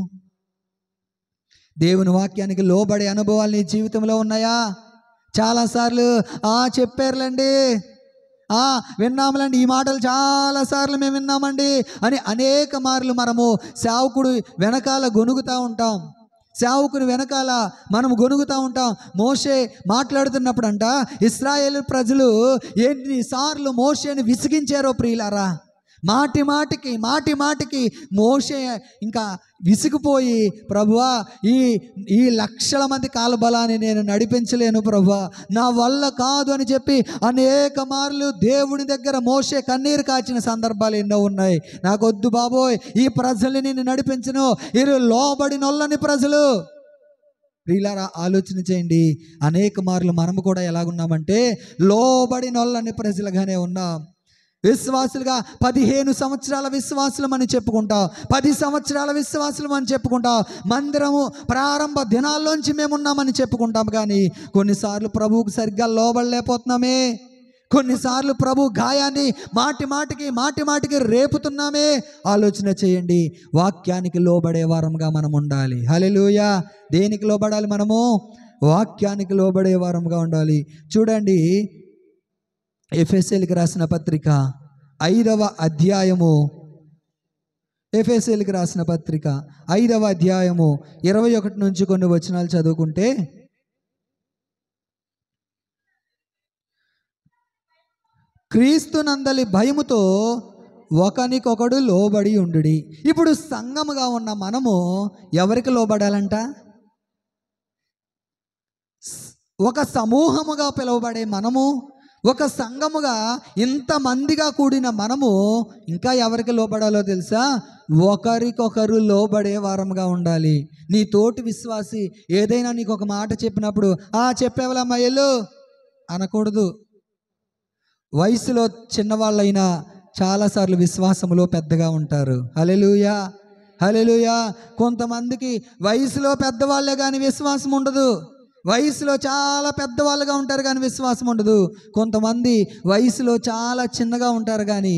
దేవుని వాక్యానికి లోబడే అనుభవాలు నీ జీవితంలో ఉన్నాయా? చాలాసార్లు చెప్పారులేండి, విన్నాములండి, ఈ మాటలు చాలాసార్లు మేము విన్నామండి అని అనేక మార్లు మనము సేవకుడు వెనకాల గొనుగుతూ ఉంటాం. సేవకుని వెనకాల మనం గొనుగుతూ ఉంటాం. మోషే మాట్లాడుతున్నప్పుడు అంట ఇశ్రాయేలు ప్రజలు ఎన్నిసార్లు మోషేని విసిగించారో ప్రియులారా. మాటి మాటికి మోషే ఇంకా విసిగిపోయి, ప్రభువా ఈ లక్షల మంది కాలబలాన్ని నేను నడిపించలేను ప్రభువా, నా వల్ల కాదు అని చెప్పి అనేక మార్లు దేవుని దగ్గర మోషే కన్నీరు కాచిన సందర్భాలు ఎన్నో ఉన్నాయి. నాకొద్దు బాబోయ్, ఈ ప్రజల్ని నేను నడిపించను, వీరు లోబడినొల్లని ప్రజలు. ప్రియులారా, ఆలోచన చేయండి. అనేక మార్లు మనము కూడా ఎలాగున్నామంటే లోబడినొల్లని ప్రజలుగానే ఉన్నాం. విశ్వాసులుగా 15 సంవత్సరాల విశ్వాసులం అని చెప్పుకుంటాం, 10 సంవత్సరాల విశ్వాసులం అని చెప్పుకుంటాం, మందిరము ప్రారంభ దినాల్లోంచి మేమున్నామని చెప్పుకుంటాం. కానీ కొన్నిసార్లు ప్రభువుకు సరిగ్గా లోబడలేకపోతున్నామే. కొన్నిసార్లు ప్రభు గాయాన్ని మాటి మాటికి రేపుతున్నామే. ఆలోచన చేయండి. వాక్యానికి లోబడే వారంగా మనం ఉండాలి. హల్లెలూయా. దేనికి లోబడాలి మనము? వాక్యానికి లోబడే వారంగా ఉండాలి. చూడండి, ఎఫెసీయులకు రాసిన పత్రిక 5వ అధ్యాయము, ఎఫెసీయులకు రాసిన పత్రిక 5వ అధ్యాయము 21 నుంచి కొన్ని వచనాలు చదువుకుంటే, క్రీస్తునందలి భయముతో ఒకనికొకడు లోబడి ఉండుడి. ఇప్పుడు సంఘముగా ఉన్న మనము ఎవరికి లోబడాలంట? ఒక సమూహముగా పిలువబడే మనము, ఒక సంఘముగా ఇంతమందిగా కూడిన మనము ఇంకా ఎవరికి లోబడాలో తెలుసా? ఒకరికొకరు లోబడే వారముగా ఉండాలి. నీ తోటి విశ్వాసి ఏదైనా నీకు ఒక మాట చెప్పినప్పుడు చెప్పేవాళ్ళమ్మా ఎల్లు అనకూడదు. వయసులో చిన్నవాళ్ళైనా చాలాసార్లు విశ్వాసములో పెద్దగా ఉంటారు. హల్లెలూయా, హల్లెలూయా. కొంతమందికి వయసులో పెద్దవాళ్ళే కానీ విశ్వాసం ఉండదు. వయసులో చాలా పెద్దవాళ్ళుగా ఉంటారు కానీ విశ్వాసం ఉండదు. కొంతమంది వయసులో చాలా చిన్నగా ఉంటారు కానీ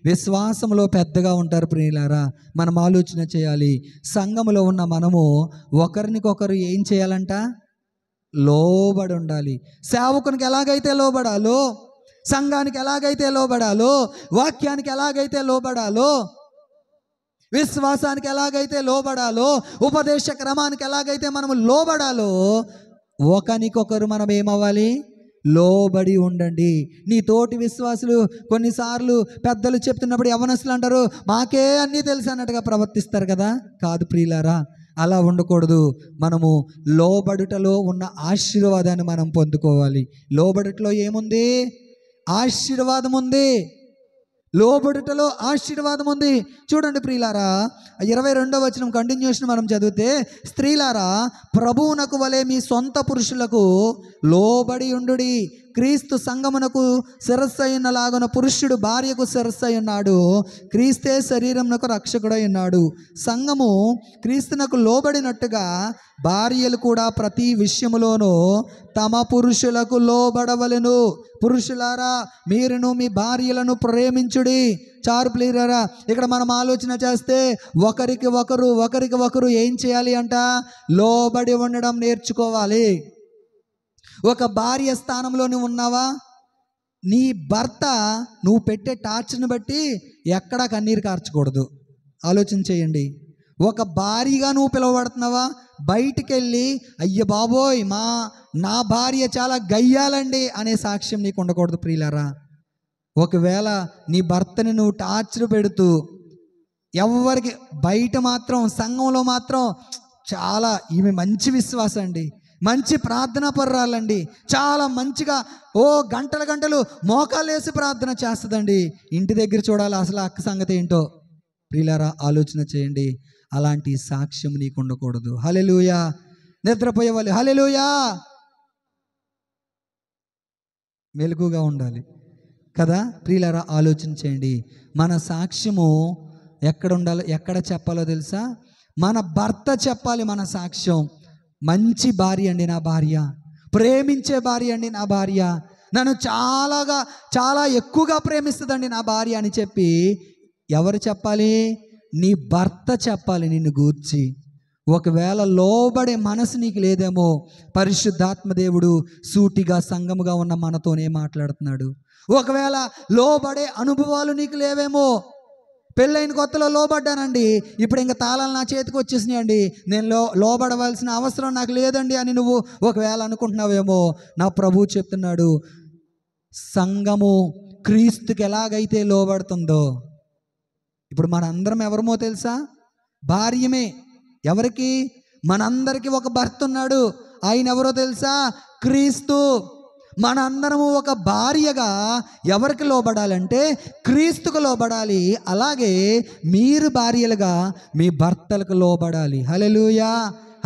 విశ్వాసంలో పెద్దగా ఉంటారు. ప్రియులారా, మనం ఆలోచన చేయాలి. సంఘములో ఉన్న మనము ఒకరినికొకరు ఏం చేయాలంట? లోబడి ఉండాలి. సేవకునికి ఎలాగైతే లోబడాలో, సంఘానికి ఎలాగైతే లోబడాలో, వాక్యానికి ఎలాగైతే లోబడాలో, విశ్వాసానికి ఎలాగైతే లోబడాలో, ఉపదేశ క్రమానికి ఎలాగైతే మనము లోబడాలో, ఒకరికొకరు మనం ఏమవ్వాలి? లోబడి ఉండండి. నీ తోటి విశ్వాసులు కొన్నిసార్లు పెద్దలు చెప్తున్నప్పుడు యవనస్తులు అంటారు మాకే అన్నీ తెలుసు అన్నట్టుగా ప్రవర్తిస్తారు కదా. కాదు ప్రియులారా, అలా ఉండకూడదు. మనము లోబడుటలో ఉన్న ఆశీర్వాదాన్ని మనం పొందుకోవాలి. లోబడుటలో ఏముంది? ఆశీర్వాదం ఉంది. లోబడుటలో ఆశీర్వాదం ఉంది. చూడండి ప్రియులారా, 22వ వచనం కంటిన్యూషన్ మనం చదివితే, స్త్రీలారా ప్రభువునకు వలె మీ సొంత పురుషులకు లోబడి ఉండుడి. క్రీస్తు సంఘమునకు శిరస్సు అయినలాగున పురుషుడు భార్యకు శిరస్సు అయి ఉన్నాడు. క్రీస్తే శరీరమునకు రక్షకుడై ఉన్నాడు. సంఘము క్రీస్తునకు లోబడినట్టుగా భార్యలు కూడా ప్రతి విషయములోనూ తమ పురుషులకు లోబడవలెను. పురుషులారా మీరును మీ భార్యలను ప్రేమించుడి. చారు ప్రియులారా, ఇక్కడ మనం ఆలోచన చేస్తే ఒకరికి ఒకరు ఏం చేయాలి అంట? లోబడి ఉండడం నేర్చుకోవాలి. ఒక భార్య స్థానంలో నువ్వు ఉన్నావా? నీ భర్త నువ్వు పెట్టే టార్చర్ని బట్టి ఎక్కడా కన్నీరు కార్చకూడదు. ఆలోచన చేయండి. ఒక భార్యగా నువ్వు పిలువబడుతున్నావా? బయటికి వెళ్ళి అయ్య బాబోయ్ నా భార్య చాలా గయ్యాలండి అనే సాక్ష్యం నీకు ఉండకూడదు ప్రియులారా. ఒకవేళ నీ భర్తని నువ్వు టార్చర్ పెడుతూ ఎవరికి బయట మాత్రం సంఘంలో మాత్రం చాలా ఈమె మంచి విశ్వాసం అండి, మంచి ప్రార్థనా పర్రాలండి, చాలా మంచిగా గంటలు మోకాలు వేసి ప్రార్థన చేస్తుందండి, ఇంటి దగ్గర చూడాలి అసలు అక్క సంగతి ఏంటో. ప్రియులారా, ఆలోచన చేయండి. అలాంటి సాక్ష్యం నీకు ఉండకూడదు. హల్లెలూయా. నిద్రపోయేవాళ్ళు హల్లెలూయా, మెలకుగా ఉండాలి కదా. ప్రియులారా, ఆలోచన చేయండి. మన సాక్ష్యము ఎక్కడ ఉండాలో, ఎక్కడ చెప్పాలో తెలుసా? మన భర్త చెప్పాలి మన సాక్ష్యం. మంచి భార్య అండి నా భార్య, ప్రేమించే భార్య అండి నా భార్య, నన్ను చాలా ఎక్కువగా ప్రేమిస్తుందండి నా భార్య అని చెప్పి ఎవరు చెప్పాలి? నీ భర్త చెప్పాలి నిన్ను గూర్చి. ఒకవేళ లోబడే మనసు నీకు లేదేమో, పరిశుద్ధాత్మ దేవుడు సూటిగా సంఘముగా ఉన్న మనతోనే మాట్లాడుతున్నాడు. ఒకవేళ లోబడే అనుభవాలు నీకు లేవేమో, పెళ్ళైన కొత్తలో లోబడ్డానండి, ఇప్పుడు ఇంకా తాళాలు నా చేతికి వచ్చేసినాయండి, నేను లోబడవలసిన అవసరం నాకు లేదండి అని నువ్వు ఒకవేళ అనుకుంటున్నావేమో, నా ప్రభువు చెప్తున్నాడు, సంఘము క్రీస్తుకి ఎలాగైతే లోబడుతుందో, ఇప్పుడు మనందరం ఎవరమో తెలుసా? భార్యమే. ఎవరికి? మనందరికీ ఒక భర్త ఉన్నాడు. ఆయన ఎవరో తెలుసా? క్రీస్తు. మనందరము ఒక భార్యగా ఎవరికి లోబడాలంటే క్రీస్తుకు లోబడాలి. అలాగే మీరు భార్యలుగా మీ భర్తలకు లోబడాలి. హల్లెలూయా,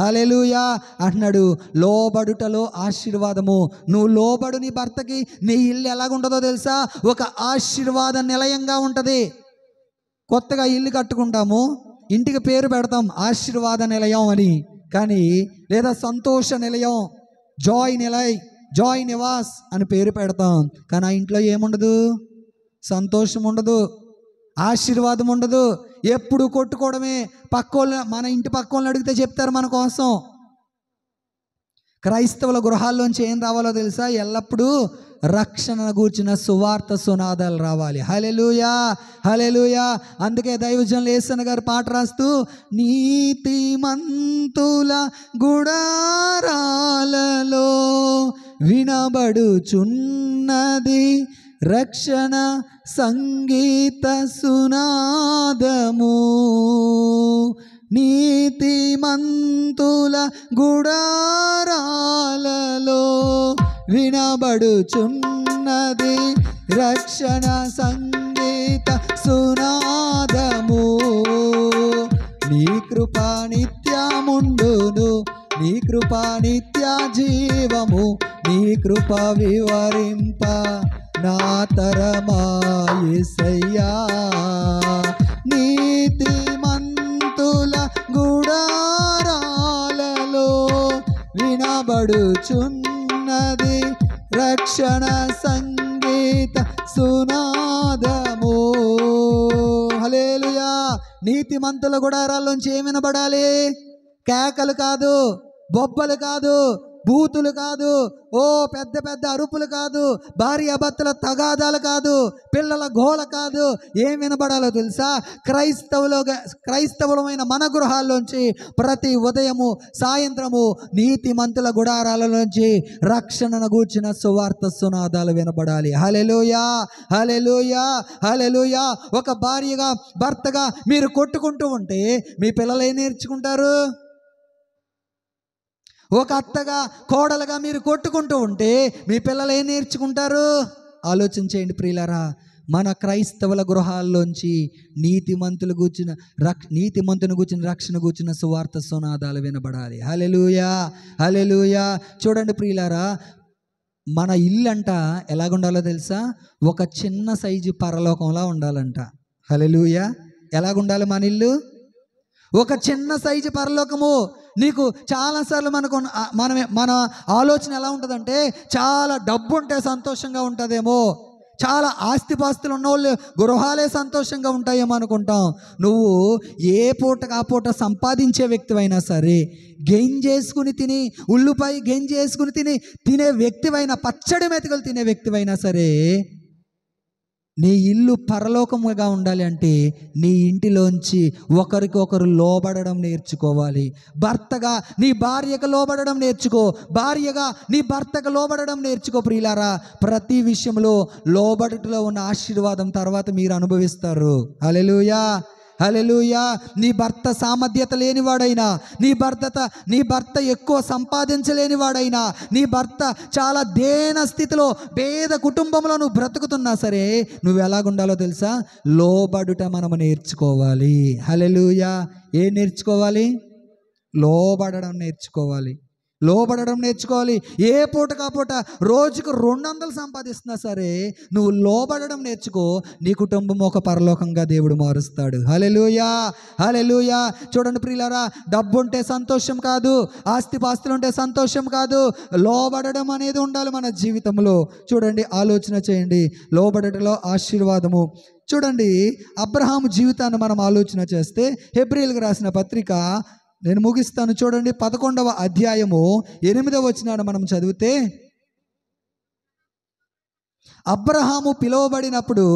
హల్లెలూయా అంటున్నాడు. లోబడుటలో ఆశీర్వాదము. నువ్వు లోబడు నీ భర్తకి, నీ ఇల్లు ఎలాగుంటుందో తెలుసా? ఒక ఆశీర్వాద నిలయంగా ఉంటుంది. కొత్తగా ఇల్లు కట్టుకుంటాము, ఇంటికి పేరు పెడతాం ఆశీర్వాద నిలయం అని, కానీ లేదా సంతోష నిలయం, జాయ్ నివాస్ అని పేరు పెడతాం, కానీ ఆ ఇంట్లో ఏముండదు? సంతోషం ఉండదు, ఆశీర్వాదం ఉండదు. ఎప్పుడు కొట్టుకోవడమే. మన ఇంటి పక్క వాళ్ళని అడిగితే చెప్తారు మన కోసం. క్రైస్తవుల గృహాల్లోంచి ఏం రావాలో తెలుసా? ఎల్లప్పుడూ రక్షణను గూర్చిన సువార్త సునాదాలు రావాలి. హల్లెలూయా, హల్లెలూయా. అందుకే దైవజనులు యేసన్న గారు పాట రాస్తూ, నీతిమంతుల గుడారాలలో వినబడుచున్నది రక్షణ సంగీత సునాదము, నీతిమంతుల గుడారాలలో వినబడుచున్నది రక్షణ సంగీత సునాదము, నీ కృపా నిత్యముండును, నీ కృపా నిత్య జీవము, నీ కృప వివరింప నా తరమా యేసయ్యా, నీతిమంతుల గుడారాలలో వినబడుచున్నది రక్షణ సంగీత సునాదము. హల్లెలూయా. నీతిమంతుల గుడారాల్లోంచి ఏం వినబడాలి? కేకలు కాదు, బొబ్బలు కాదు, బూతులు కాదు, ఓ పెద్ద పెద్ద అరుపులు కాదు, భార్యాభర్తల తగాదాలు కాదు, పిల్లల గోల కాదు. ఏం వినబడాలో తెలుసా? క్రైస్తవులమైన మన గృహాల్లోంచి ప్రతి ఉదయము సాయంత్రము నీతిమంతుల గుడారాలలోంచి రక్షణను గూర్చిన సువార్త సునాదాలు వినబడాలి. హల్లెలూయా, హల్లెలూయా, హల్లెలూయా. ఒక భార్యగా భర్తగా మీరు కొట్టుకుంటూ ఉంటే మీ పిల్లలు ఏం నేర్చుకుంటారు? ఒక అత్తగా కోడలుగా మీరు కొట్టుకుంటూ ఉంటే మీ పిల్లలు ఏం నేర్చుకుంటారు? ఆలోచన చేయండి ప్రియులారా. మన క్రైస్తవుల గృహాల్లోంచి నీతిమంతుని గూర్చిన రక్షణ గూర్చిన సువార్త సునాదాలు వినబడాలి. హల్లెలూయా, హల్లెలూయా. చూడండి ప్రియులారా, మన ఇల్లంట ఎలాగుండాలో తెలుసా? ఒక చిన్న సైజు పరలోకంలా ఉండాలంట. హల్లెలూయా. ఎలాగుండాలి మన ఇల్లు? ఒక చిన్న సైజు పరలోకము. నీకు చాలాసార్లు మన ఆలోచన ఎలా ఉంటుందంటే, చాలా డబ్బు ఉంటే సంతోషంగా ఉంటుందేమో, చాలా ఆస్తిపాస్తులు ఉన్నవాళ్ళు గృహాలే సంతోషంగా ఉంటాయేమో అనుకుంటాం. నువ్వు ఏ పూటకు ఆ పూట సంపాదించే వ్యక్తివైనా సరే, గెంజేసుకుని తిని, ఉల్లిపాయ గెంజేసుకుని తినే వ్యక్తివైనా, పచ్చడి మెతుకులు తినే వ్యక్తివైనా సరే, నీ ఇల్లు పరలోకముగా ఉండాలి అంటే నీ ఇంటిలోంచి ఒకరికొకరు లోబడడం నేర్చుకోవాలి. భర్తగా నీ భార్యకు లోబడడం నేర్చుకో, భార్యగా నీ భర్తకు లోబడడం నేర్చుకో. ప్రియులారా, ప్రతి విషయంలో లోబడుటలో ఉన్న ఆశీర్వాదం తర్వాత మీరు అనుభవిస్తారు. హల్లెలూయా, హల్లెలూయా. నీ భర్త సామర్థ్యత లేనివాడైనా, నీ భర్త ఎక్కువ సంపాదించలేనివాడైనా, నీ భర్త చాలా దేన స్థితిలో పేద కుటుంబంలో నువ్వు బ్రతుకుతున్నా సరే, నువ్వు ఎలాగుండాలో తెలుసా? లోబడుట మనము నేర్చుకోవాలి. హల్లెలూయా. ఏం నేర్చుకోవాలి? లోబడడం నేర్చుకోవాలి. లోబడడం నేర్చుకోవాలి. ఏ పూట కాపూట రోజుకు 200 సంపాదిస్తున్నా సరే నువ్వు లోబడడం నేర్చుకో. నీ కుటుంబం ఒక పరలోకంగా దేవుడు మారుస్తాడు. హల్లెలూయా, హల్లెలూయా. చూడండి ప్రియులారా, డబ్బు ఉంటే సంతోషం కాదు, ఆస్తిపాస్తులు ఉంటే సంతోషం కాదు, లోబడడం అనేది ఉండాలి మన జీవితంలో. చూడండి, ఆలోచన చేయండి, లోబడటలో ఆశీర్వాదము. చూడండి, అబ్రహాము జీవితాన్ని మనం ఆలోచన చేస్తే హెబ్రీయులకు రాసిన పత్రిక నేను ముగిస్తాను చూడండి. 11వ అధ్యాయము 8వ వచనాన్ని మనం చదివితే, అబ్రహాము పిలువబడినప్పుడు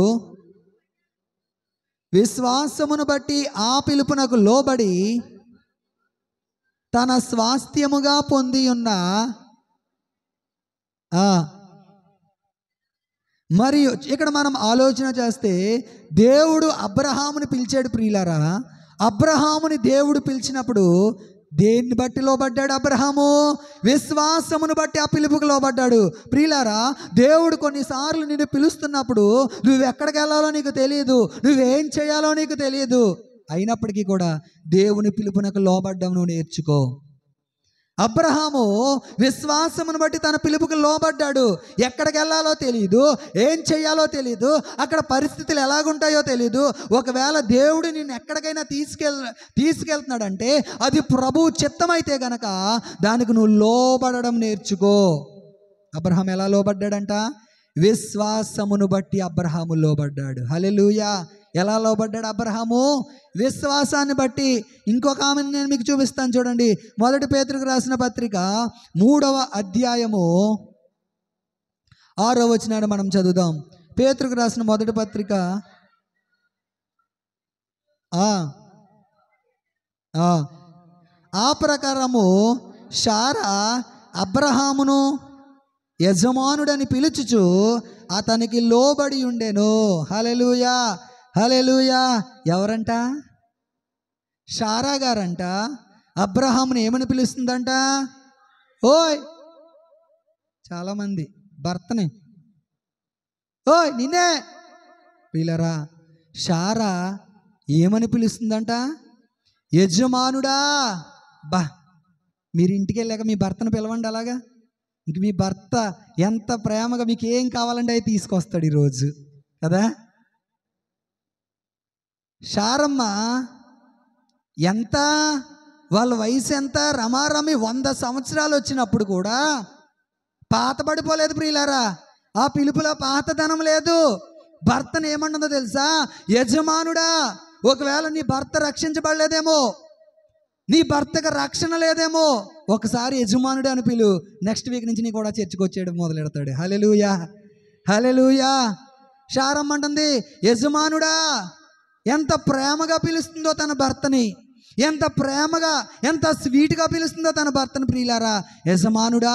విశ్వాసమును బట్టి ఆ పిలుపునకు లోబడి తన స్వాస్థ్యముగా పొంది ఉన్న మరియు ఇక్కడ మనం ఆలోచన చేస్తే దేవుడు అబ్రహాముని పిలిచాడు ప్రియులారా. అబ్రహాముని దేవుడు పిలిచినప్పుడు దేన్ని బట్టి లోబడ్డాడు అబ్రహాము? విశ్వాసమును బట్టి ఆ పిలుపుకు లోబడ్డాడు. ప్రియులారా, దేవుడు కొన్నిసార్లు నిన్ను పిలుస్తున్నప్పుడు నువ్వెక్కడికి వెళ్ళాలో నీకు తెలియదు, నువ్వేం చేయాలో నీకు తెలియదు. అయినప్పటికీ కూడా దేవుని పిలుపునకు లోబడ్డం నువ్వు నేర్చుకో. అబ్రహాము విశ్వాసమును బట్టి తన పిలుపుకు లోబడ్డాడు. ఎక్కడికి వెళ్ళాలో తెలియదు, ఏం చేయాలో తెలియదు, అక్కడ పరిస్థితులు ఎలాగుంటాయో తెలియదు. ఒకవేళ దేవుడు నిన్ను ఎక్కడికైనా తీసుకెళ్తున్నాడంటే అది ప్రభువు చిత్తమైతే గనక దానికి నువ్వు లోబడడం నేర్చుకో. అబ్రహాం ఎలా లోబడ్డాడంట? విశ్వాసమును బట్టి అబ్రహాము లోబడ్డాడు. హల్లెలూయా. ఎలా లోబడ్డాడు అబ్రహాము? విశ్వాసాన్ని బట్టి. ఇంకొక ఆమెను నేను మీకు చూపిస్తాను చూడండి. 1 పేతురుకు రాసిన పత్రిక 3వ అధ్యాయము 6వ వచనాన్ని మనం చదువుదాం. పేతురుకు రాసిన మొదటి పత్రిక ఆ ప్రకారము శారా అబ్రహామును యజమానుడని పిలుచుచు అతనికి లోబడి ఉండెను. హల్లెలూయా, హల్లెలూయా. ఎవరంట? శారా గారంట అబ్రహాముని ఏమని పిలుస్తుందంట? ఓయ్. చాలామంది భర్తని ఓయ్ నిన్నే పిల్లరా. శారా ఏమని పిలుస్తుందంట? యజమానుడా. మీరు ఇంటికి వెళ్ళాక మీ భర్తను పిలవండి అలాగా. ఇంక మీ భర్త ఎంత ప్రేమగా మీకు ఏం కావాలంటే అవి తీసుకొస్తాడు ఈరోజు కదా. శారమ్మ ఎంత, వాళ్ళ వయసు ఎంత? రమారమి 100 సంవత్సరాలు వచ్చినప్పుడు కూడా పాత పడిపోలేదు ప్రియులారా. ఆ పిలుపులో పాతదనం లేదు. భర్తను ఏమన్నదో తెలుసా? యజమానుడా. ఒకవేళ నీ భర్త రక్షించబడలేదేమో, నీ భర్తకు రక్షణ లేదేమో, ఒకసారి యజమానుడు అని పిలు. నెక్స్ట్ వీక్ నుంచి నీ కూడా చర్చికి వచ్చేయడం మొదలెడతాడు. హల్లెలూయా, హల్లెలూయా. శారమ్మ అంటుంది యజమానుడా. ఎంత ప్రేమగా పిలుస్తుందో తన భర్తని, ఎంత ప్రేమగా ఎంత స్వీట్గా పిలుస్తుందో తన భర్తను ప్రియులారా. యజమానుడా.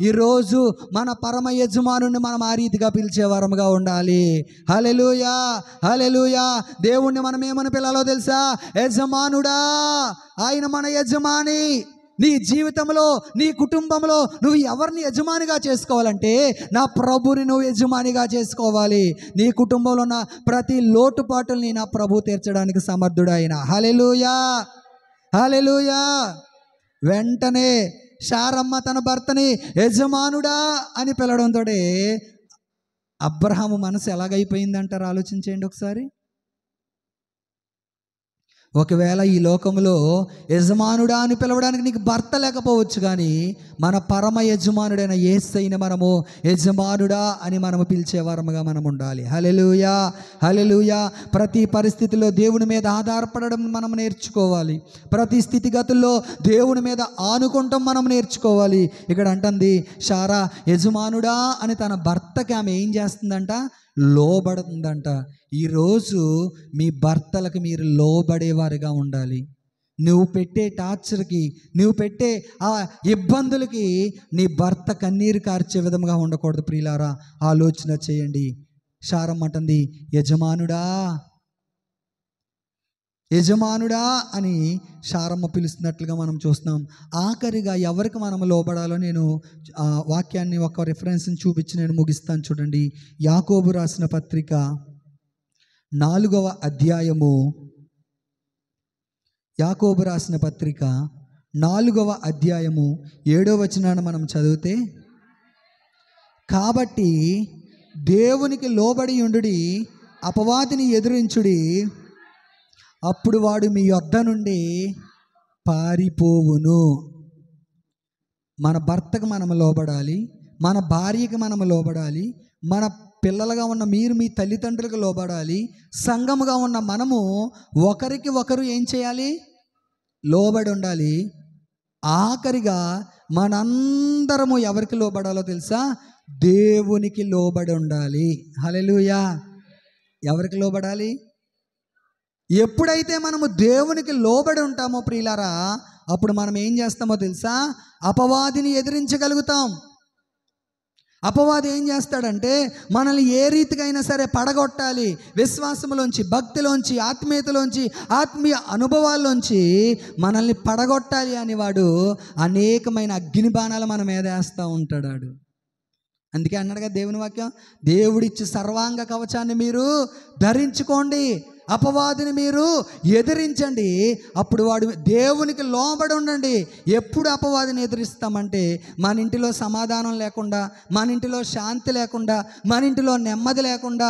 ఈరోజు మన పరమ యజమానుడిని మనం ఆ రీతిగా పిలిచేవారముగా ఉండాలి. హల్లెలూయా, హల్లెలూయా. దేవుణ్ణి మనం ఏమని పిలాలో తెలుసా? యజమానుడా. ఆయన మన యజమాని. నీ జీవితంలో, నీ కుటుంబంలో నువ్వు ఎవరిని యజమానిగా చేసుకోవాలంటే నా ప్రభుని నువ్వు యజమానిగా చేసుకోవాలి. నీ కుటుంబంలో ఉన్న ప్రతి లోటుపాటుల్ని నా ప్రభు తీర్చడానికి సమర్థుడు ఆయన. హల్లెలూయా, హల్లెలూయా. వెంటనే శారమ్మ తన భర్తని యజమానుడా అని పిలవడంతో అబ్రహాము మనసు ఎలాగైపోయిందంటారు ఆలోచించేయండి ఒకసారి. ఒకవేళ ఈ లోకంలో యజమానుడా అని పిలవడానికి నీకు భర్త లేకపోవచ్చు, కానీ మన పరమ యజమానుడైన యేసయ్యని మనము యజమానుడా అని మనము పిలిచేవారముగా మనం ఉండాలి. హల్లెలూయా, హల్లెలూయా. ప్రతి పరిస్థితిలో దేవుని మీద ఆధారపడడం మనం నేర్చుకోవాలి. ప్రతి స్థితిగతుల్లో దేవుని మీద ఆనుకుంటాం మనం నేర్చుకోవాలి. ఇక్కడ అంటుంది శారా యజమానుడా అని తన భర్తకి ఆమె ఏం చేస్తుందంట? లోబడుతుందంట. ఈరోజు మీ భర్తలకు మీరు లోబడేవారుగా ఉండాలి. నువ్వు పెట్టే టార్చర్కి, నువ్వు పెట్టే ఆ ఇబ్బందులకి నీ భర్త కన్నీరు కార్చే విధంగా ఉండకూడదు ప్రియులారా. ఆలోచన చేయండి. శారమ్మ అంటుంది యజమానుడా, యజమానుడా అని శారమ్మ పిలుస్తున్నట్లుగా మనం చూస్తున్నాం. ఆఖరిగా ఎవరికి మనం లోబడాలో నేను వాక్యాన్ని ఒక రిఫరెన్స్ని చూపించి నేను ముగిస్తాను చూడండి. యాకోబు రాసిన పత్రిక 4వ అధ్యాయము, యాకోబు రాసిన పత్రిక 4వ అధ్యాయము 7వ వచనాన్ని మనం చదివితే, కాబట్టి దేవునికి లోబడి ఉండుడి, అపవాదిని ఎదురించుడి, అప్పుడు వాడు మీ యొద్ద నుండి పారిపోవును. మన భర్తకు మనం లోబడాలి, మన భార్యకి మనం లోబడాలి, మన పిల్లలుగా ఉన్న మీరు మీ తల్లిదండ్రులకు లోబడాలి, సంఘముగా ఉన్న మనము ఒకరికి ఒకరు ఏం చేయాలి? లోబడి ఉండాలి. ఆఖరిగా మనందరము ఎవరికి లోబడాలో తెలుసా? దేవునికి లోబడి ఉండాలి. హల్లెలూయా. ఎవరికి లోబడాలి? ఎప్పుడైతే మనము దేవునికి లోబడి ఉంటామో ప్రియులారా, అప్పుడు మనం ఏం చేస్తామో తెలుసా? అపవాదిని ఎదిరించగలుగుతాం. అపవాది ఏం చేస్తాడంటే మనల్ని ఏ రీతిగా అయినా సరే పడగొట్టాలి. విశ్వాసంలోంచి, భక్తిలోంచి, ఆత్మీయతలోంచి, ఆత్మీయ అనుభవాల్లోంచి మనల్ని పడగొట్టాలి అని వాడు అనేకమైన అగ్ని బాణాలు మన మీద వేస్తూ ఉంటాడు. అందుకే అన్నాడుగా దేవుని వాక్యం, దేవుడిచ్చి సర్వాంగ కవచాన్ని మీరు ధరించుకోండి, అపవాదిని మీరు ఎదిరించండి, అప్పుడు వాడు దేవునికి లోబడి ఉండండి. ఎప్పుడు అపవాదిని ఎదిరిస్తామంటే మన ఇంటిలో సమాధానం లేకుండా, మన ఇంటిలో శాంతి లేకుండా, మన ఇంటిలో నెమ్మది లేకుండా,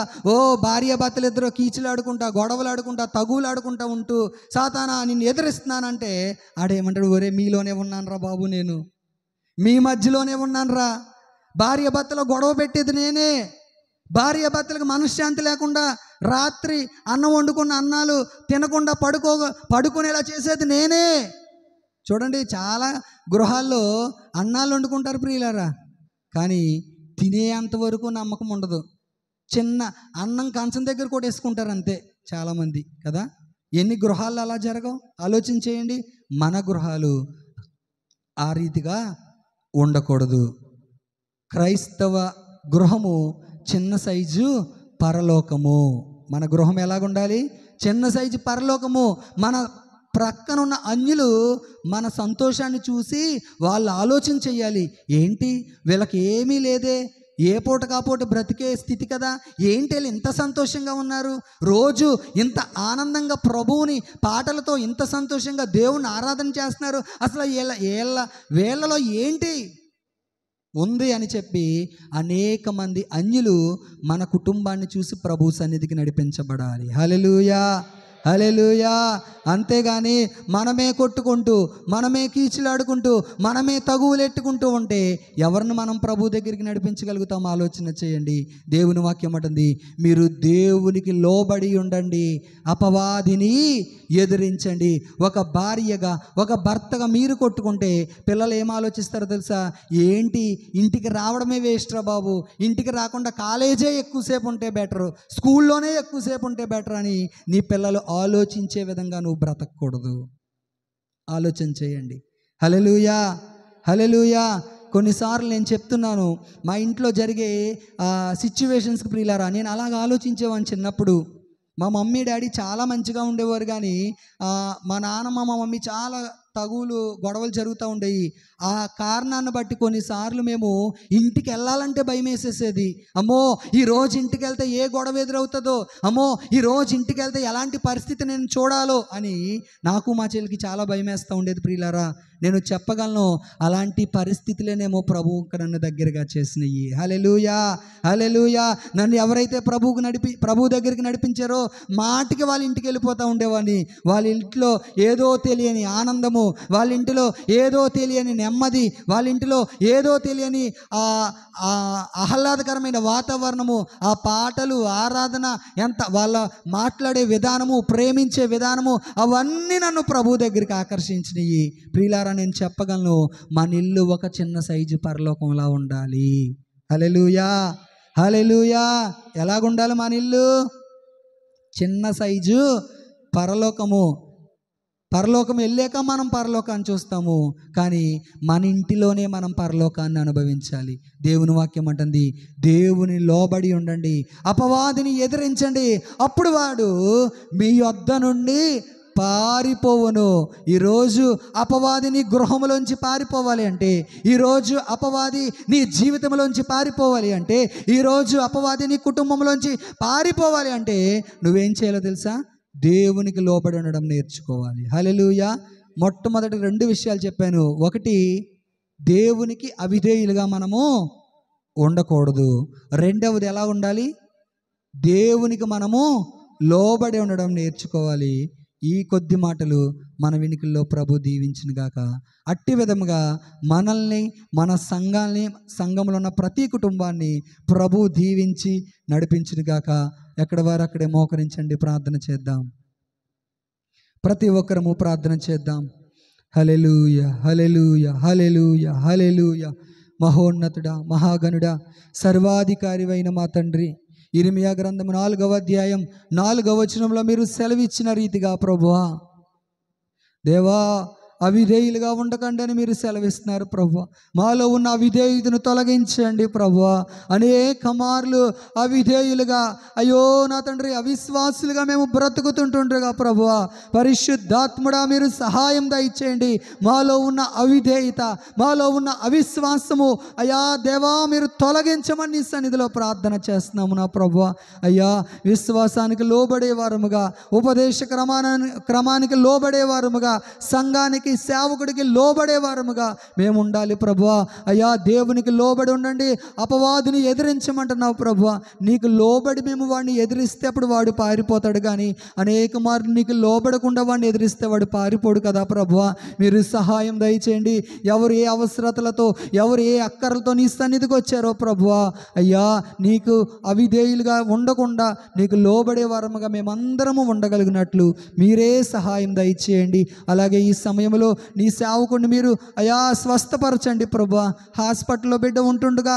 భార్య భర్తలు ఇద్దరు కీచులాడుకుంటా, గొడవలాడుకుంటా, తగులాడుకుంటా ఉంటూ సాతానా నిన్ను ఎదిరిస్తున్నానంటే ఆడేమంటాడు? ఒరే మీలోనే ఉన్నాను రా బాబు, నేను మీ మధ్యలోనే ఉన్నాను రా. భార్య భర్తలో గొడవ పెట్టేది నేనే. భార్య భర్తలకు మనశ్శాంతి లేకుండా రాత్రి అన్నం వండుకున్న అన్నాలు తినకుండా పడుకునేలా చేసేది నేనే. చూడండి, చాలా గృహాల్లో అన్నాలు వండుకుంటారు ప్రియులారా, కానీ తినేంతవరకు నమ్మకం ఉండదు. చిన్న అన్నం కంచం దగ్గర కొట్టేసుకుంటారు అంతే చాలామంది కదా. ఎన్ని గృహాల్లో అలా జరగవు? ఆలోచన చేయండి. మన గృహాలు ఆ రీతిగా ఉండకూడదు. క్రైస్తవ గృహము చిన్న సైజు పరలోకము. మన గృహం ఎలాగుండాలి? చిన్న సైజు పరలోకము. మన ప్రక్కనున్న అన్యులు మన సంతోషాన్ని చూసి వాళ్ళు ఆలోచన చెయ్యాలి, ఏంటి వీళ్ళకి ఏమీ లేదే, ఏ పూట కాపూట బ్రతికే స్థితి కదా, ఏంటి వీళ్ళు ఇంత సంతోషంగా ఉన్నారు, రోజు ఇంత ఆనందంగా ప్రభువుని పాటలతో ఇంత సంతోషంగా దేవుని ఆరాధన చేస్తున్నారు, అసలు వీళ్ళలో ఏంటి ఉంది అని చెప్పి అనేక మంది అన్యులు మన కుటుంబాన్ని చూసి ప్రభు సన్నిధికి నడిపించబడాలి. హల్లెలూయా, హల్లెలూయా. అంతేగాని మనమే కొట్టుకుంటూ, మనమే కీచులాడుకుంటూ, మనమే తగువులెట్టుకుంటూ ఉంటే ఎవరిని మనం ప్రభు దగ్గరికి నడిపించగలుగుతాం? ఆలోచన చేయండి. దేవుని వాక్యం అంటుంది, మీరు దేవునికి లోబడి ఉండండి, అపవాదిని ఎదిరించండి. ఒక భార్యగా, ఒక భర్తగా మీరు కొట్టుకుంటే పిల్లలు ఏం ఆలోచిస్తారో తెలుసా? ఏంటి ఇంటికి రావడమే వేస్ట్ రా బాబు, ఇంటికి రాకుండా కాలేజే ఎక్కువసేపు ఉంటే బెటరు, స్కూల్లోనే ఎక్కువసేపు ఉంటే బెటర్ అని నీ పిల్లలు ఆలోచించే విధంగా నువ్వు బ్రతకూడదు. ఆలోచన చేయండి. హల్లెలూయా, హల్లెలూయా. కొన్నిసార్లు నేను చెప్తున్నాను, మా ఇంట్లో జరిగే సిచ్యువేషన్స్కి ప్రియులారా, నేను అలాగ ఆలోచించేవాడిని చిన్నప్పుడు. మా మమ్మీ డాడీ చాలా మంచిగా ఉండేవారు, కానీ మా నాన్నమ్మ మా మమ్మీ చాలా తగులు గొడవలు జరుగుతూ ఉండేవి. ఆ కారణాన్ని బట్టి కొన్నిసార్లు మేము ఇంటికి వెళ్ళాలంటే భయం వేసేసేది. అమ్మో ఈరోజు ఇంటికి వెళ్తే ఏ గొడవ ఎదురవుతుందో, అమ్మో ఈరోజు ఇంటికి వెళ్తే ఎలాంటి పరిస్థితి నేను చూడాలో అని నాకు మా చెల్లికి చాలా భయం వేస్తూ ఉండేది ప్రియులారా. నేను చెప్పగలను, అలాంటి పరిస్థితులేనేమో ప్రభువు నన్ను దగ్గరగా చేసినాయి. హల్లెలూయా, హల్లెలూయా. నన్ను ఎవరైతే ప్రభు దగ్గరికి నడిపించారో మాటికి వాళ్ళ ఇంటికి వెళ్ళిపోతూ ఉండేవాడిని. వాళ్ళ ఇంట్లో ఏదో తెలియని ఆనందము, వాళ్ళ ఇంటిలో ఏదో తెలియని నెమ్మది, వాళ్ళ ఇంటిలో ఏదో తెలియని ఆహ్లాదకరమైన వాతావరణము, ఆ పాటలు, ఆరాధన, ఎంత వాళ్ళ మాట్లాడే విధానము, ప్రేమించే విధానము, అవన్నీ నన్ను ప్రభు దగ్గరికి ఆకర్షించినాయి. ప్రియులారా, నేను చెప్పగలను, మన ఇల్లు ఒక చిన్న సైజు పరలోకంలా ఉండాలి. హల్లెలూయా, హల్లెలూయా. ఎలాగుండాలి మన ఇల్లు? చిన్న సైజు పరలోకము. పరలోకం వెళ్ళాక మనం పరలోకాన్ని చూస్తాము, కానీ మన ఇంటిలోనే మనం పరలోకాన్ని అనుభవించాలి. దేవుని వాక్యం అంటుంది, దేవుని లోబడి ఉండండి, అపవాదిని ఎదిరించండి, అప్పుడు వాడు మీ యొద్ద నుండి పారిపోవును. ఈరోజు అపవాదిని గృహంలోంచి పారిపోవాలి అంటే, ఈరోజు అపవాది నీ జీవితంలోంచి పారిపోవాలి అంటే, ఈరోజు అపవాది నీ కుటుంబంలోంచి పారిపోవాలి అంటే నువ్వేం చేయాలో తెలుసా? దేవునికి లోబడి ఉండడం నేర్చుకోవాలి. హల్లెలూయా. మొట్టమొదటి 2 విషయాలు చెప్పాను. ఒకటి, దేవునికి అవిధేయులుగా మనము ఉండకూడదు. రెండవది ఎలా ఉండాలి? దేవునికి మనము లోబడి ఉండడం నేర్చుకోవాలి. ఈ కొద్ది మాటలు మన వినికిల్లో ప్రభు దీవించును గాక. అట్టి విధముగా మనల్ని, మన సంఘంలో ఉన్న ప్రతి కుటుంబాన్ని ప్రభు దీవించి నడిపించును గాక. ఎక్కడ వారు అక్కడే మోకరించండి, ప్రార్థన చేద్దాం. ప్రతి ఒక్కరము ప్రార్థన చేద్దాం. హల్లెలూయా, హల్లెలూయా, హల్లెలూయా, హల్లెలూయా. మహోన్నతుడా, మహాగణుడా, సర్వాధికారివైన మా తండ్రి, ఇర్మియా గ్రంథము 4వ అధ్యాయం 4వ వచనంలో మీరు సెలవిచ్చిన రీతిగా ప్రభువా, దేవా, అవిధేయులుగా ఉండకండి అని మీరు సెలవిస్తున్నారు ప్రభువా. మాలో ఉన్న అవిధేయుతను తొలగించండి ప్రభువా. అనేక మార్లు అవిధేయులుగా, అయ్యో నా తండ్రి, అవిశ్వాసులుగా మేము బ్రతుకుతుంటుండగా ప్రభువా, పరిశుద్ధాత్ముడా మీరు సహాయం దయచేయండి. మాలో ఉన్న అవిధేయత, మాలో ఉన్న అవిశ్వాసము అయ్యా దేవా మీరు తొలగించమని నీ సన్నిధిలో ప్రార్థన చేస్తున్నాము నా ప్రభువా. అయ్యా, విశ్వాసానికి లోబడే వారముగా, ఉపదేశ క్రమానికి లోబడే వారముగా, సంఘానికి సేవకుడికి లోబడే వారముగా మేము ఉండాలి ప్రభువా. అయ్యా, దేవునికి లోబడి ఉండండి, అపవాదిని ఎదిరించమంటున్నావు ప్రభువా. నీకు లోబడి మేము వాడిని ఎదిరిస్తే అప్పుడు వాడు పారిపోతాడు, కానీ అనేక మార్లు నీకు లోబడకుండా వాడిని ఎదిరిస్తే వాడు పారిపోడు కదా ప్రభువా. మీరు సహాయం దయచేయండి. ఎవరు ఏ అవసరతలతో, ఎవరు ఏ అక్కరలతో నీ సన్నిధికి వచ్చారో ప్రభువా, అయ్యా నీకు అవిధేయులుగా ఉండకుండా నీకు లోబడే వారముగా మేమందరము ఉండగలిగినట్లు మీరే సహాయం దయచేయండి. అలాగే ఈ సమయంలో నీ సేవకుడిని మీరు అయా స్వస్థపరచండి ప్రభువా. హాస్పిటల్లో బిడ్డ ఉంటుండగా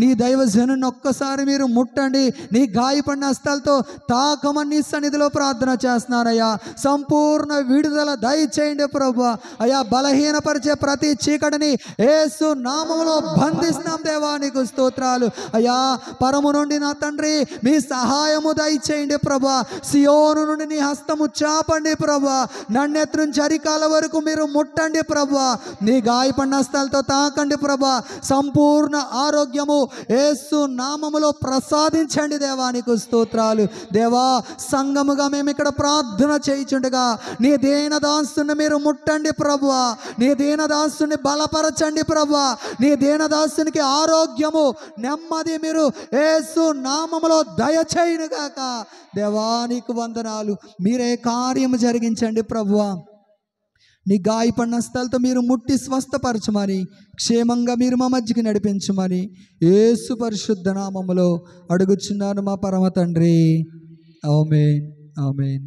నీ దైవజనుని ఒక్కసారి మీరు ముట్టండి. నీ గాయపడిన హస్తాలతో తాకమని నీ సన్నిధిలో ప్రార్థన చేస్తున్నారయ్యా. సంపూర్ణ విడుదల దయచేయండి ప్రభువా. అయా, బలహీనపరిచే ప్రతి చీకటిని యేసు నామములో బంధిస్తున్నాం దేవా, నీకు స్తోత్రాలు. అయ్యా, పరము నుండి నా తండ్రి మీ సహాయము దయచేయండి ప్రభువా. సియోను నుండి నీ హస్తము చాపండి ప్రభువా. నన్నెత్తి నుంచి అరికాల వరకు మీరు ముట్టండి ప్రభువా. నీ గాయపడిన హస్తాలతో తాకండి ప్రభువా. సంపూర్ణ ఆరోగ్యము యేసు నామములో ప్రసాదించండి దేవా, నీకు స్తోత్రాలు. దేవా, సంఘముగా మేము ఇక్కడ ప్రార్థన చేయుచుండగా నీ దీనదాసుని మీరు ముట్టండి ప్రభువా. నీ దీనదాసుని బలపరచండి ప్రభువా. నీ దీనదాసునికి ఆరోగ్యము, నెమ్మది మీరు యేసు నామములో దయచేయునుగాక. దేవా, నీకు వందనాలు. మీరే కార్యము జరిగించండి ప్రభువా. నీ గాయపడిన హస్తాలతో మీరు ముట్టి స్వస్థపరచమని, క్షేమంగా మీరు మా మధ్యకి నడిపించమని యేసు పరిశుద్ధ నామములో అడుగుచున్నాను మా పరమ తండ్రి. ఆమేన్, ఆమేన్.